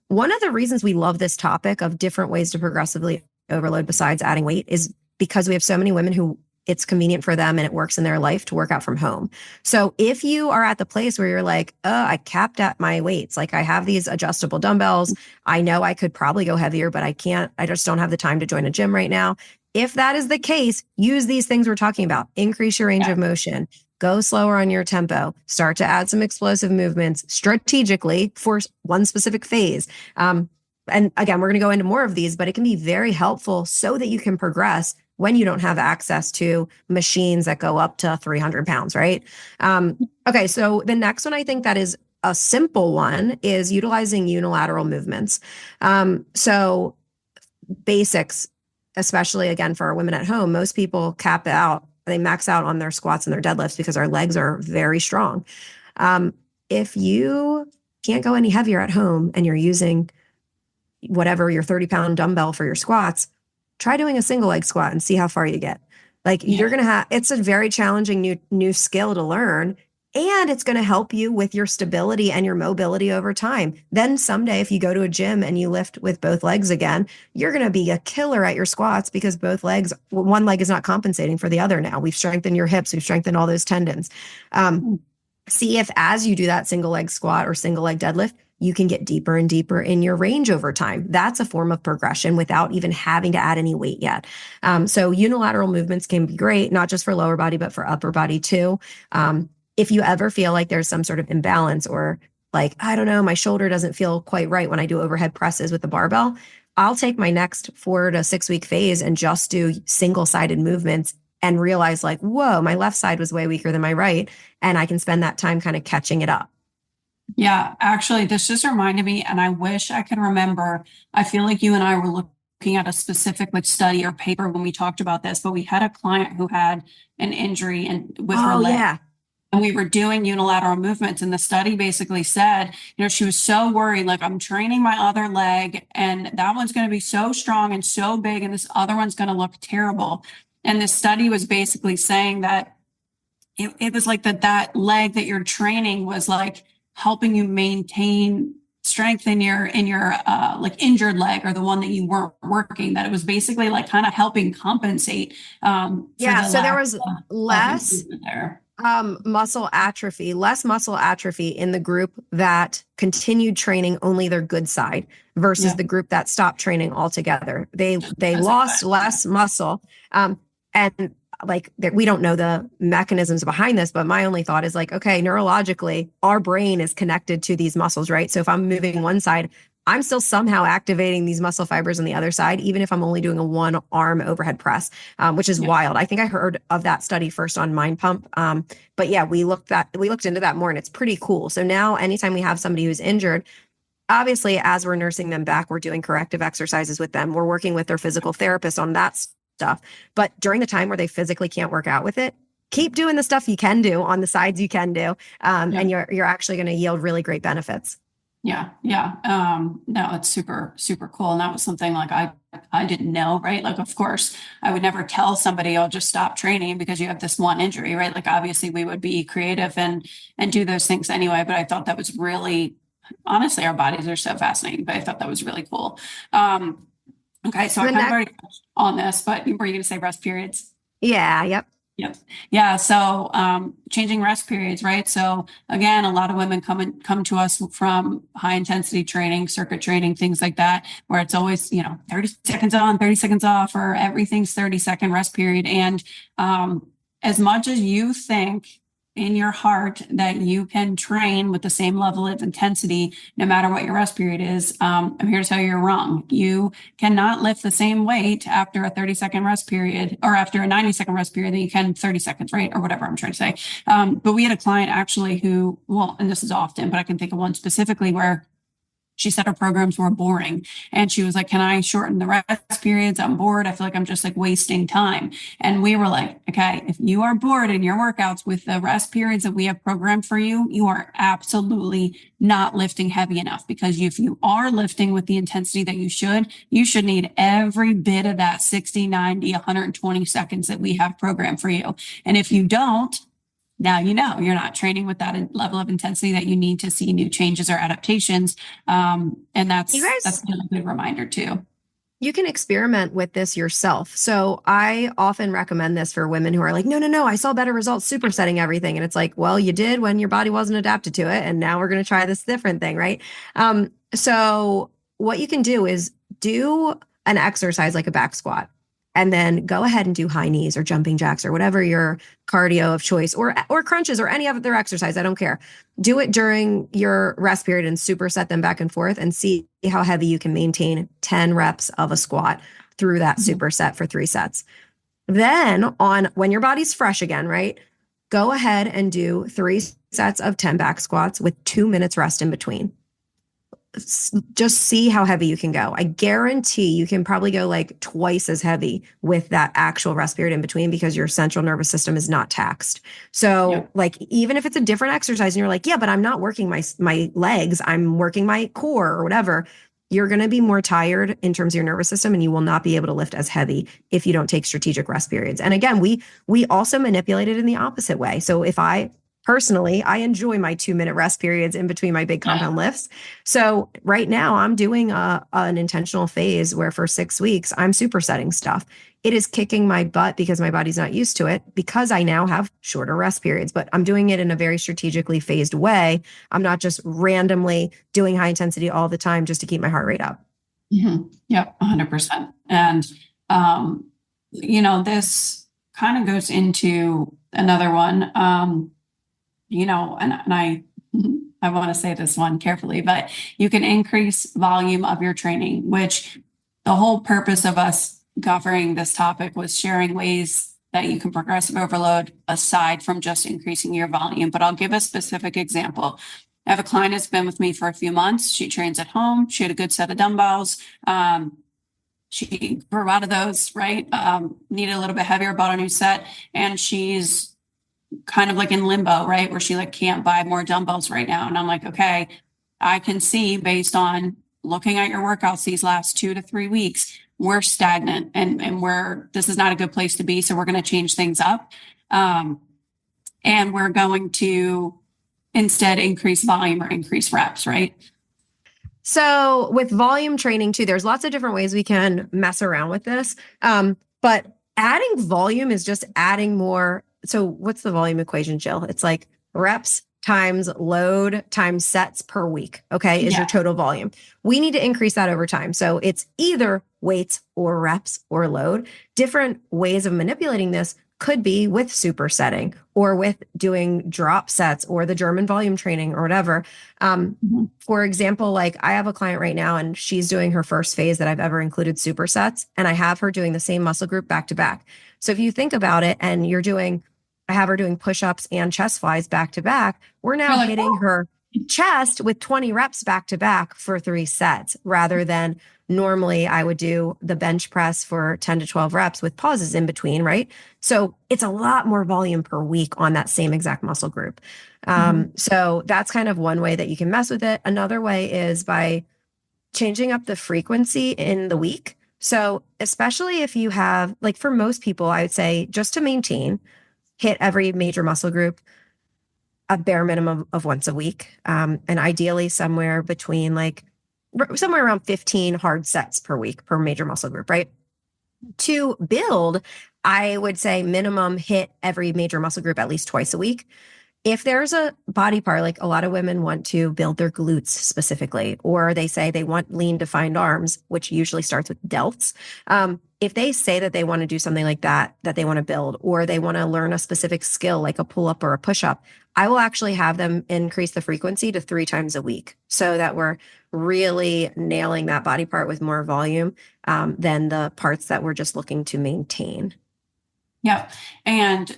One of the reasons we love this topic of different ways to progressively overload besides adding weight is because we have so many women who it's convenient for them and it works in their life to work out from home. So if you are at the place where you're like, I capped at my weights, like I have these adjustable dumbbells, I know I could probably go heavier, but I can't, I just don't have the time to join a gym right now. If that is the case, use these things we're talking about. Increase your range of motion, go slower on your tempo, start to add some explosive movements strategically for one specific phase. And again, we're going to go into more of these, but it can be very helpful so that you can progress when you don't have access to machines that go up to 300 pounds, right? Okay, so the next one I think that is a simple one is utilizing unilateral movements. So basics, especially again for our women at home, most people cap out, they max out on their squats and their deadlifts because our legs are very strong. If you can't go any heavier at home and you're using whatever your 30-pound dumbbell for your squats, try doing a single leg squat and see how far you get. Like you're going to have, it's a very challenging new skill to learn, and it's going to help you with your stability and your mobility over time. Then someday, if you go to a gym and you lift with both legs again, you're going to be a killer at your squats because both legs, one leg is not compensating for the other now. We've strengthened your hips. We've strengthened all those tendons. See if as you do that single leg squat or single leg deadlift, you can get deeper and deeper in your range over time. That's a form of progression without even having to add any weight yet. So unilateral movements can be great, not just for lower body, but for upper body too. If you ever feel like there's some sort of imbalance or like, I don't know, my shoulder doesn't feel quite right when I do overhead presses with the barbell, I'll take my next 4 to 6 week phase and just do single-sided movements and realize like, whoa, my left side was way weaker than my right. And I can spend that time kind of catching it up. Yeah, actually, this just reminded me, and I wish I could remember. I feel like you and I were looking at a specific like study or paper when we talked about this, but we had a client who had an injury and with her leg. Yeah. And we were doing unilateral movements, and the study basically said, she was so worried, like, I'm training my other leg and that one's going to be so strong and so big, and this other one's going to look terrible. And the study was basically saying that it was like that leg that you're training was like helping you maintain strength in your like injured leg, or the one that you weren't working, that it was basically like kind of helping compensate. So there was less muscle atrophy in the group that continued training only their good side versus the group that stopped training altogether. They lost less muscle. And like we don't know the mechanisms behind this, but my only thought is like, okay, neurologically, our brain is connected to these muscles, right? So if I'm moving one side, I'm still somehow activating these muscle fibers on the other side, even if I'm only doing a one arm overhead press, which is wild. I think I heard of that study first on Mind Pump. But yeah, we looked into that more, and it's pretty cool. So now anytime we have somebody who's injured, obviously, as we're nursing them back, we're doing corrective exercises with them. We're working with their physical therapist on that stuff. But during the time where they physically can't work out with it, keep doing the stuff you can do on the sides you can do. And you're actually going to yield really great benefits. Yeah. No, it's super, super cool. And that was something like I didn't know, right? Like, of course, I would never tell somebody, oh, just stop training because you have this one injury, right? Like, obviously we would be creative and do those things anyway. But I thought that was really, honestly, our bodies are so fascinating, but I thought that was really cool. Okay. So I kind of already touched on this, but were you going to say rest periods? Yeah. Yep. Yep. Yeah. So changing rest periods, right? So again, a lot of women come to us from high intensity training, circuit training, things like that, where it's always, 30 seconds on, 30 seconds off, or everything's 30-second rest period. And as much as you think in your heart that you can train with the same level of intensity, no matter what your rest period is, I'm here to tell you you're wrong. You cannot lift the same weight after a 30-second rest period or after a 90-second rest period that you can 30 seconds, right? Or whatever I'm trying to say. But we had a client actually who, well, and this is often, but I can think of one specifically where she said her programs were boring. And she was like, can I shorten the rest periods? I'm bored. I feel like I'm just like wasting time. And we were like, okay, if you are bored in your workouts with the rest periods that we have programmed for you, you are absolutely not lifting heavy enough, because if you are lifting with the intensity that you should need every bit of that 60, 90, 120 seconds that we have programmed for you. And if you don't, now you're not training with that level of intensity that you need to see new changes or adaptations. And that's been a good reminder too. You can experiment with this yourself. So I often recommend this for women who are like, no, I saw better results supersetting everything. And it's like, well, you did when your body wasn't adapted to it. And now we're going to try this different thing, right? So what you can do is do an exercise like a back squat, and then go ahead and do high knees or jumping jacks or whatever your cardio of choice, or crunches or any other exercise. I don't care. Do it during your rest period and superset them back and forth, and see how heavy you can maintain 10 reps of a squat through that superset for 3 sets. Then when your body's fresh again, right? Go ahead and do 3 sets of 10 back squats with 2 minutes rest in between. Just see how heavy you can go. I guarantee you can probably go like twice as heavy with that actual rest period in between, because your central nervous system is not taxed. So like, even if it's a different exercise and you're like, yeah, but I'm not working my legs, I'm working my core or whatever, you're going to be more tired in terms of your nervous system, and you will not be able to lift as heavy if you don't take strategic rest periods. And again, we also manipulate it in the opposite way. So if personally, I enjoy my 2-minute rest periods in between my big compound lifts. So right now I'm doing an intentional phase where for 6 weeks, I'm supersetting stuff. It is kicking my butt because my body's not used to it, because I now have shorter rest periods, but I'm doing it in a very strategically phased way. I'm not just randomly doing high intensity all the time just to keep my heart rate up. Mm-hmm. Yep, 100%. And, this kind of goes into another one. And I want to say this one carefully, but you can increase volume of your training, which the whole purpose of us covering this topic was sharing ways that you can progressive overload aside from just increasing your volume. But I'll give a specific example. I have a client that's been with me for a few months. She trains at home. She had a good set of dumbbells. She grew out of those, right? Needed a little bit heavier, bought a new set, and she's kind of like in limbo, right? Where she like can't buy more dumbbells right now. And I'm like, okay, I can see based on looking at your workouts these last 2 to 3 weeks, we're stagnant and this is not a good place to be. So we're going to change things up. And we're going to instead increase volume or increase reps, right? So with volume training too, there's lots of different ways we can mess around with this. But adding volume is just adding more. So what's the volume equation, Jill? It's like reps times load times sets per week, okay, is your total volume. We need to increase that over time. So it's either weights or reps or load. Different ways of manipulating this could be with supersetting or with doing drop sets or the German volume training or whatever. For example, like I have a client right now and she's doing her first phase that I've ever included supersets, and I have her doing the same muscle group back to back. So if you think about it and I have her doing push-ups and chest flies back to back, we're now hitting her chest with 20 reps back to back for 3 sets rather than normally I would do the bench press for 10 to 12 reps with pauses in between, right? So it's a lot more volume per week on that same exact muscle group. So that's kind of one way that you can mess with it. Another way is by changing up the frequency in the week. So especially if you have, like for most people, I would say just to maintain, hit every major muscle group a bare minimum of once a week. And ideally somewhere around 15 hard sets per week per major muscle group, right? To build, I would say minimum hit every major muscle group at least twice a week. If there's a body part, like a lot of women want to build their glutes specifically, or they say they want lean defined arms, which usually starts with delts. If they say that they want to do something like that they want to build, or they want to learn a specific skill like a pull up or a push up, I will actually have them increase the frequency to 3 times a week so that we're really nailing that body part with more volume than the parts that we're just looking to maintain. Yeah. And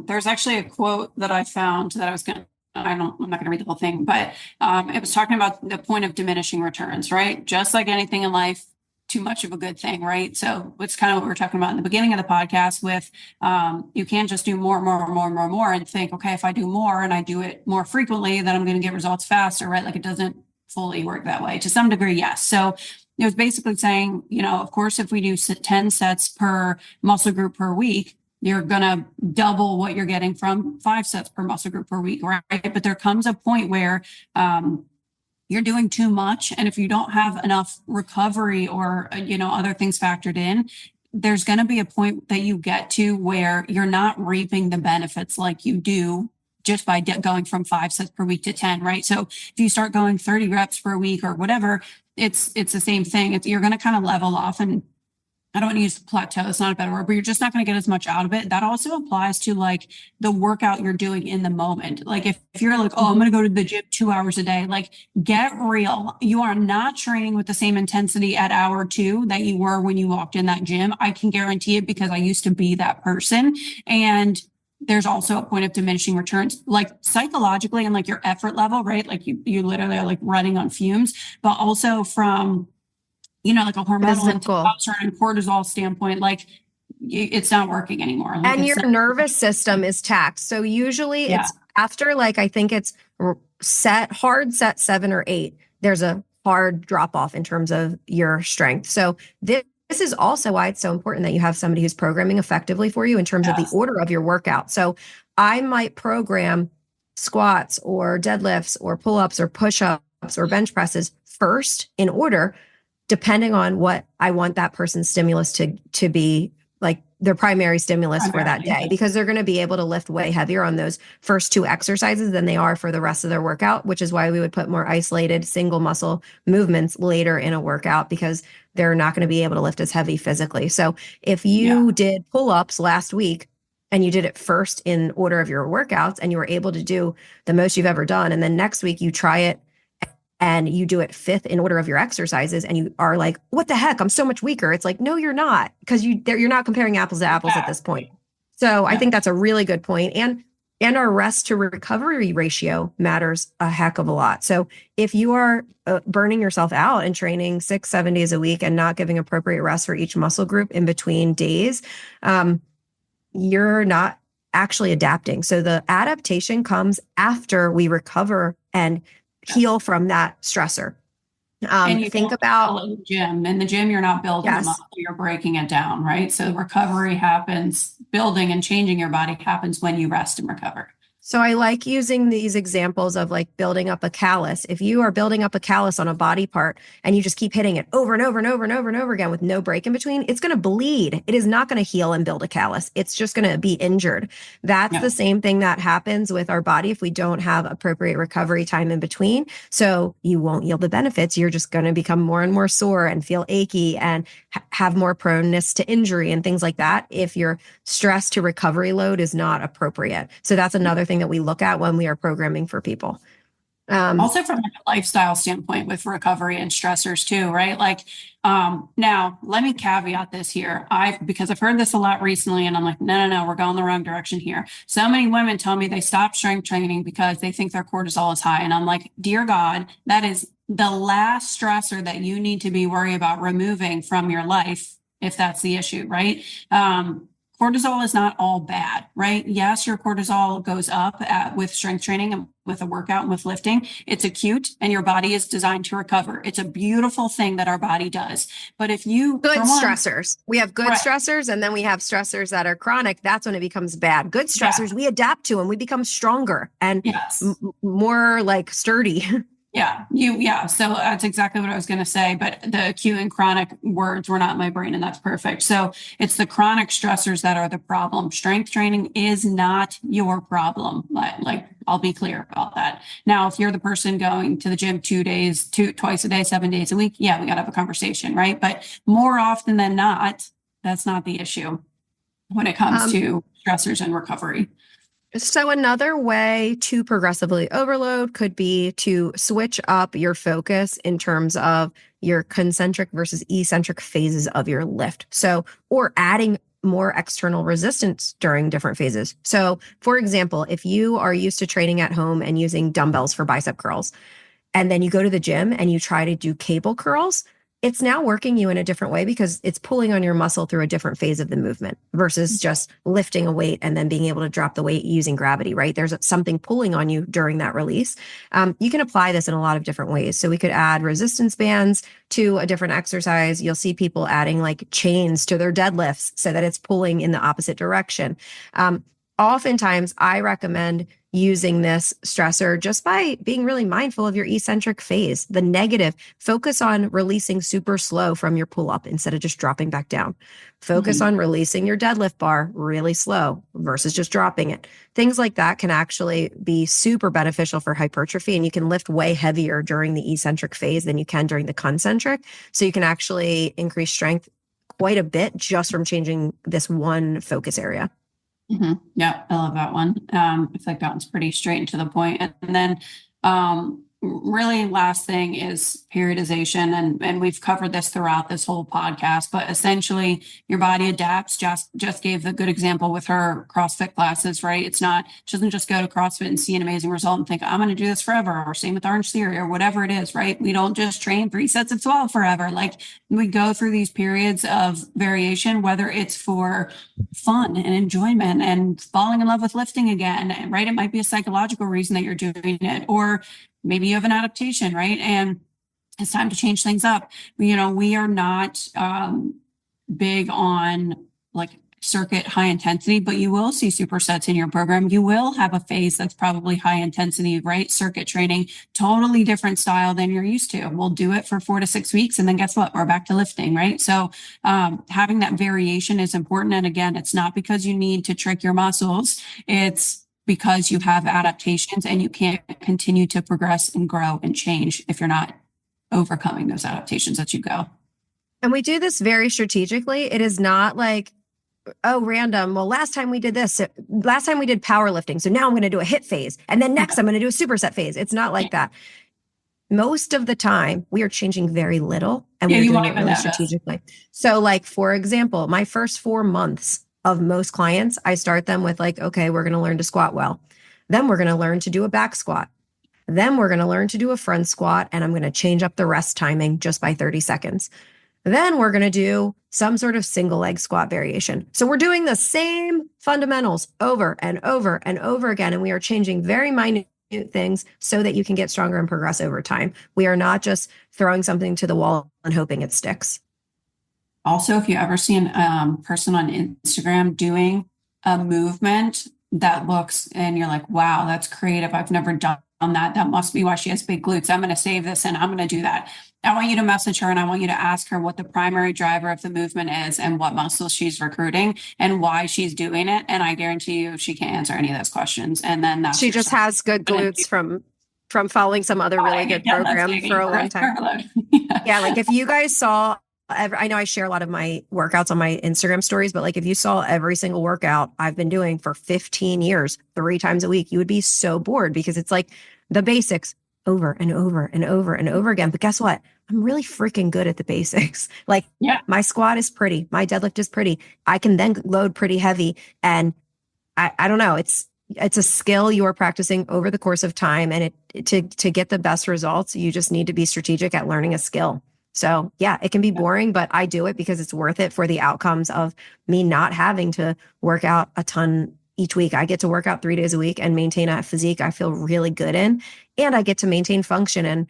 there's actually a quote that I found that I'm not going to read the whole thing, but it was talking about the point of diminishing returns, right? Just like anything in life, too much of a good thing, right? So it's kind of what we were talking about in the beginning of the podcast with you can't just do more and think, okay, if I do more and I do it more frequently, then I'm going to get results faster, right? Like it doesn't fully work that way. To some degree, yes. So it was basically saying, of course, if we do 10 sets per muscle group per week, you're going to double what you're getting from 5 sets per muscle group per week, right? But there comes a point where you're doing too much. And if you don't have enough recovery or, other things factored in, there's going to be a point that you get to where you're not reaping the benefits like you do just by going from 5 sets per week to 10, right? So if you start going 30 reps per week or whatever, it's the same thing. You're going to kind of level off, and I don't want to use plateau, it's not a better word, but you're just not going to get as much out of it. That also applies to like the workout you're doing in the moment. Like if you're like, oh, I'm going to go to the gym 2 hours a day, like get real. You are not training with the same intensity at hour 2 that you were when you walked in that gym. I can guarantee it because I used to be that person. And there's also a point of diminishing returns, like psychologically and like your effort level, right? Like you literally are like running on fumes, but also from like a hormonal and testosterone and cortisol standpoint, like it's not working anymore. Like and your nervous system is taxed. So usually it's after I think it's hard set 7 or 8, there's a hard drop off in terms of your strength. So this is also why it's so important that you have somebody who's programming effectively for you in terms of the order of your workout. So I might program squats or deadlifts or pull-ups or push-ups or bench presses first in order, depending on what I want that person's stimulus to be, like their primary stimulus for that day, because they're going to be able to lift way heavier on those first 2 exercises than they are for the rest of their workout, which is why we would put more isolated single muscle movements later in a workout, because they're not going to be able to lift as heavy physically. So if you did pull-ups last week and you did it first in order of your workouts and you were able to do the most you've ever done, and then next week you try it and you do it 5th in order of your exercises and you are like, what the heck? I'm so much weaker. It's like, no, you're not, because you're not comparing apples to apples at this point. So I think that's a really good point. And our rest to recovery ratio matters a heck of a lot. So if you are burning yourself out and training 6-7 days a week and not giving appropriate rest for each muscle group in between days, you're not actually adapting. So the adaptation comes after we recover and heal from that stressor. And you think about the gym. In the gym, you're not building a muscle, you're breaking it down, right? So recovery happens, building and changing your body happens when you rest and recover. So I like using these examples of like building up a callus. If you are building up a callus on a body part and you just keep hitting it over and over and over and over and over again with no break in between, it's going to bleed. It is not going to heal and build a callus. It's just going to be injured. That's the same thing that happens with our body if we don't have appropriate recovery time in between. So you won't yield the benefits. You're just going to become more and more sore and feel achy and have more proneness to injury and things like that if your stress to recovery load is not appropriate. So that's another thing that we look at when we are programming for people. Also from a lifestyle standpoint with recovery and stressors too, right? Like, now let me caveat this here. Because I've heard this a lot recently and I'm like, no, we're going the wrong direction here. So many women tell me they stop strength training because they think their cortisol is high. And I'm like, dear God, that is the last stressor that you need to be worried about removing from your life if that's the issue, right? Cortisol is not all bad, right? Yes, your cortisol goes up with strength training and with a workout and with lifting. It's acute and your body is designed to recover. It's a beautiful thing that our body does. But if you good stressors, we have good stressors and then we have stressors that are chronic. That's when it becomes bad. Good stressors, we adapt to and we become stronger and more like sturdy. So that's exactly what I was going to say, but the acute and chronic words were not in my brain and that's perfect. So it's the chronic stressors that are the problem. Strength training is not your problem. Like I'll be clear about that. Now, if you're the person going to the gym twice a day, 7 days a week, we got to have a conversation, right? But more often than not, that's not the issue when it comes to stressors and recovery. So another way to progressively overload could be to switch up your focus in terms of your concentric versus eccentric phases of your lift. So, or adding more external resistance during different phases. So, for example, if you are used to training at home and using dumbbells for bicep curls, and then you go to the gym and you try to do cable curls, it's now working you in a different way because it's pulling on your muscle through a different phase of the movement versus just lifting a weight and then being able to drop the weight using gravity, right? There's something pulling on you during that release. You can apply this in a lot of different ways. So we could add resistance bands to a different exercise. You'll see people adding like chains to their deadlifts so that it's pulling in the opposite direction. Oftentimes, I recommend using this stressor just by being really mindful of your eccentric phase, the negative. Focus on releasing super slow from your pull-up instead of just dropping back down. Focus on releasing your deadlift bar really slow versus just dropping it. Things like that can actually be super beneficial for hypertrophy, and you can lift way heavier during the eccentric phase than you can during the concentric. So you can actually increase strength quite a bit just from changing this one focus area. Yeah, I love that one. It's like that one's pretty straight and to the point. And then really last thing is periodization. And we've covered this throughout this whole podcast, but essentially your body adapts. Just gave the good example with her CrossFit classes, right? She doesn't just go to CrossFit and see an amazing result and think, I'm going to do this forever, or same with Orange Theory or whatever it is, right? We don't just train 3 sets of 12 forever. Like we go through these periods of variation, whether it's for fun and enjoyment and falling in love with lifting again, right? It might be a psychological reason that you're doing it, or maybe you have an adaptation, right? And it's time to change things up. We are not big on like circuit high intensity, but you will see supersets in your program. You will have a phase that's probably high intensity, right? Circuit training, totally different style than you're used to. We'll do it for 4 to 6 weeks. And then guess what? We're back to lifting, right? So having that variation is important. And again, it's not because you need to trick your muscles. It's because you have adaptations and you can't continue to progress and grow and change if you're not overcoming those adaptations as you go. And we do this very strategically. It is not like, oh, random. Well, last time we did this. Last time we did powerlifting. So now I'm going to do a HIIT phase. And then next I'm going to do a superset phase. It's not like that. Most of the time we are changing very little and we're doing it really strategically. So like, for example, my first 4 months of most clients, I start them with like, okay, we're going to learn to squat well. Then we're going to learn to do a back squat. Then we're going to learn to do a front squat. And I'm going to change up the rest timing just by 30 seconds. Then we're going to do some sort of single leg squat variation. So we're doing the same fundamentals over and over and over again. And we are changing very minute things so that you can get stronger and progress over time. We are not just throwing something to the wall and hoping it sticks. Also, if you ever see a person on Instagram doing a movement that looks and you're like, wow, that's creative. I've never done that. That must be why she has big glutes. I'm going to save this and I'm going to do that. I want you to message her and I want you to ask her what the primary driver of the movement is and what muscles she's recruiting and why she's doing it. And I guarantee you she can't answer any of those questions. And then that's She just has good glutes from following some other really good program for a long time. Yeah, like if you guys saw, I know I share a lot of my workouts on my Instagram stories, but like if you saw every single workout I've been doing for 15 years, 3 times a week, you would be so bored because it's like the basics over and over and over and over again. But guess what? I'm really freaking good at the basics. Like my squat is pretty, my deadlift is pretty. I can then load pretty heavy. And I don't know, it's a skill you are practicing over the course of time. And to get the best results, you just need to be strategic at learning a skill. So yeah, it can be boring, but I do it because it's worth it for the outcomes of me not having to work out a ton each week. I get to work out 3 days a week and maintain a physique I feel really good in, and I get to maintain function. And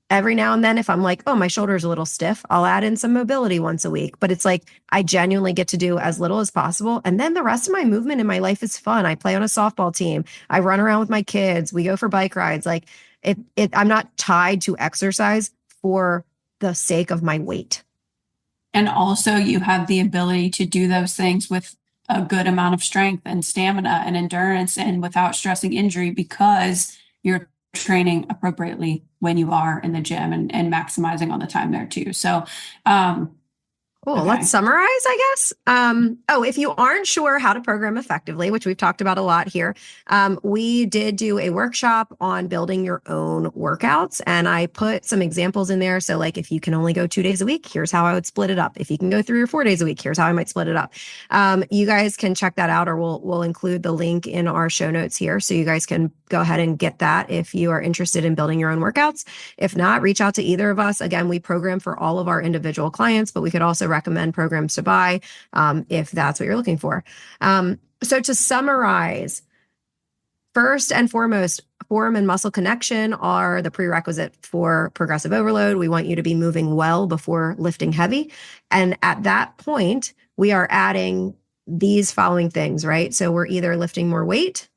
every now and then, if I'm like, oh, my shoulder's a little stiff, I'll add in some mobility once a week. But it's like, I genuinely get to do as little as possible. And then the rest of my movement in my life is fun. I play on a softball team. I run around with my kids. We go for bike rides. Like I'm not tied to exercise for the sake of my weight. And also you have the ability to do those things with a good amount of strength and stamina and endurance and without stressing injury because you're training appropriately when you are in the gym and maximizing on the time there too. So, cool. Okay. Let's summarize, I guess. If you aren't sure how to program effectively, which we've talked about a lot here, we did do a workshop on building your own workouts, and I put some examples in there. So like if you can only go 2 days a week, here's how I would split it up. If you can go 3 or 4 days a week, here's how I might split it up. You guys can check that out, or we'll include the link in our show notes here. So you guys can go ahead and get that if you are interested in building your own workouts. If not, reach out to either of us. Again, we program for all of our individual clients, but we could also recommend programs to buy if that's what you're looking for. So to summarize, first and foremost, form and muscle connection are the prerequisite for progressive overload. We want you to be moving well before lifting heavy. And at that point, we are adding these following things, right? So we're either lifting more weight,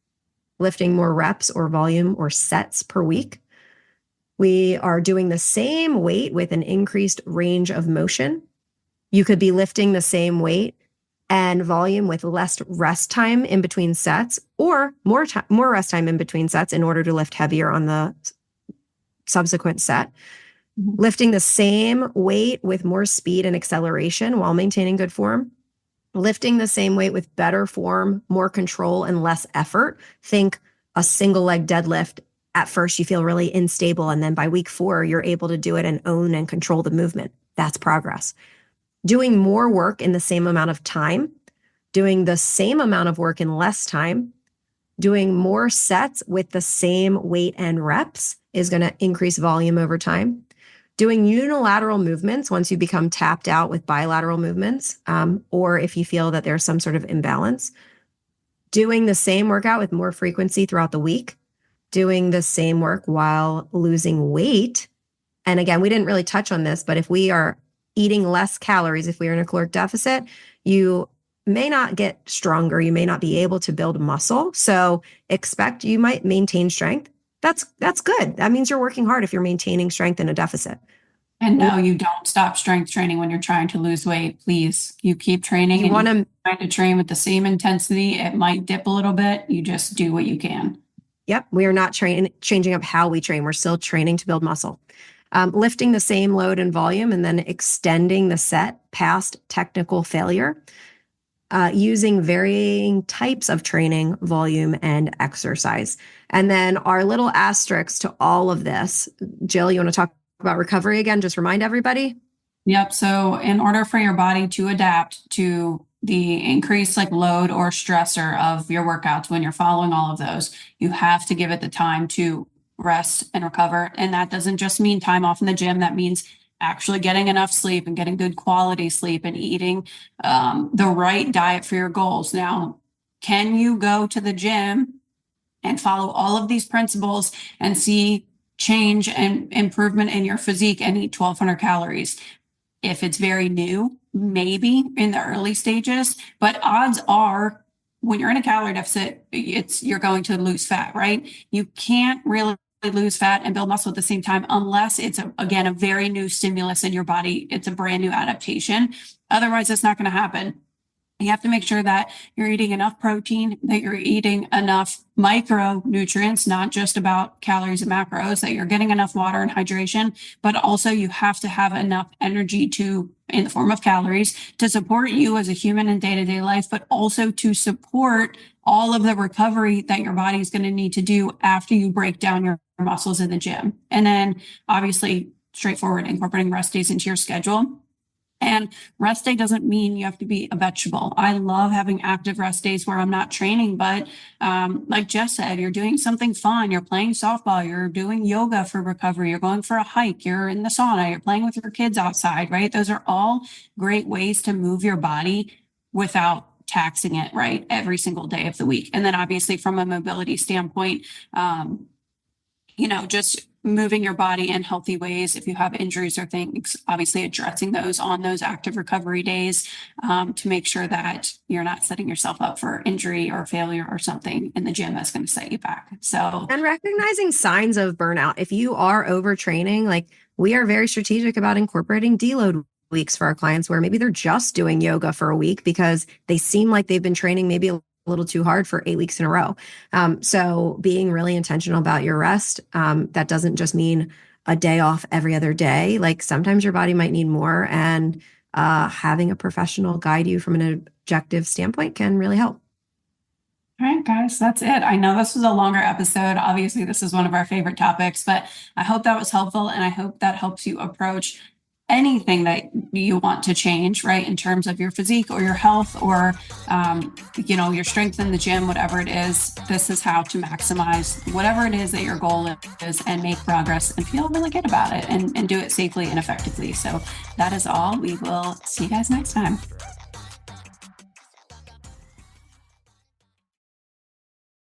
lifting more reps or volume or sets per week. We are doing the same weight with an increased range of motion. You could be lifting the same weight and volume with less rest time in between sets, or more rest time in between sets in order to lift heavier on the subsequent set. Mm-hmm. Lifting the same weight with more speed and acceleration while maintaining good form. Lifting the same weight with better form, more control, and less effort. Think a single leg deadlift. At first, you feel really unstable, and then by week 4, you're able to do it and own and control the movement. That's progress. Doing more work in the same amount of time, doing the same amount of work in less time, doing more sets with the same weight and reps is going to increase volume over time. Doing unilateral movements once you become tapped out with bilateral movements, or if you feel that there's some sort of imbalance. Doing the same workout with more frequency throughout the week. Doing the same work while losing weight. And again, we didn't really touch on this, but if we are eating less calories, if we are in a caloric deficit, you may not get stronger. You may not be able to build muscle. So expect you might maintain strength. That's good. That means you're working hard if you're maintaining strength in a deficit. And no, you don't stop strength training when you're trying to lose weight. Please, you keep training. You want to try to train with the same intensity. It might dip a little bit. You just do what you can. Yep. We are not changing up how we train. We're still training to build muscle. Lifting the same load and volume and then extending the set past technical failure. Using varying types of training, volume, and exercise. And then our little asterisks to all of this. Jill, you want to talk about recovery again? Just remind everybody. Yep. So in order for your body to adapt to the increased load or stressor of your workouts, when you're following all of those, you have to give it the time to rest and recover. And that doesn't just mean time off in the gym. That means actually getting enough sleep and getting good quality sleep and eating the right diet for your goals. Now, can you go to the gym and follow all of these principles and see change and improvement in your physique and eat 1,200 calories? If it's very new, maybe in the early stages, but odds are when you're in a calorie deficit, you're going to lose fat, right? You can't really lose fat and build muscle at the same time unless it's again a very new stimulus in your body. It's a brand new adaptation. Otherwise, it's not going to happen. You have to make sure that you're eating enough protein, that you're eating enough micronutrients, not just about calories and macros, that you're getting enough water and hydration, but also you have to have enough energy in the form of calories to support you as a human in day-to-day life, but also to support all of the recovery that your body is going to need to do after you break down your muscles in the gym. And then obviously straightforward, incorporating rest days into your schedule. And rest day doesn't mean you have to be a vegetable. I love having active rest days where I'm not training, but like Jess said, you're doing something fun. You're playing softball. You're doing yoga for recovery. You're going for a hike. You're in the sauna. You're playing with your kids outside, right? Those are all great ways to move your body without taxing it, right? Every single day of the week. And then obviously from a mobility standpoint, just moving your body in healthy ways. If you have injuries or things, obviously addressing those on those active recovery days to make sure that you're not setting yourself up for injury or failure or something in the gym that's going to set you back. And recognizing signs of burnout. If you are overtraining, like we are very strategic about incorporating deload weeks for our clients where maybe they're just doing yoga for a week because they seem like they've been training maybe a little too hard for 8 weeks in a row. So being really intentional about your rest, that doesn't just mean a day off every other day. Like sometimes your body might need more, and having a professional guide you from an objective standpoint can really help. All right, guys, that's it. I know this was a longer episode. Obviously, this is one of our favorite topics, but I hope that was helpful, and I hope that helps you approach anything that you want to change, right? In terms of your physique or your health or, your strength in the gym, whatever it is, this is how to maximize whatever it is that your goal is and make progress and feel really good about it and do it safely and effectively. So that is all. We will see you guys next time.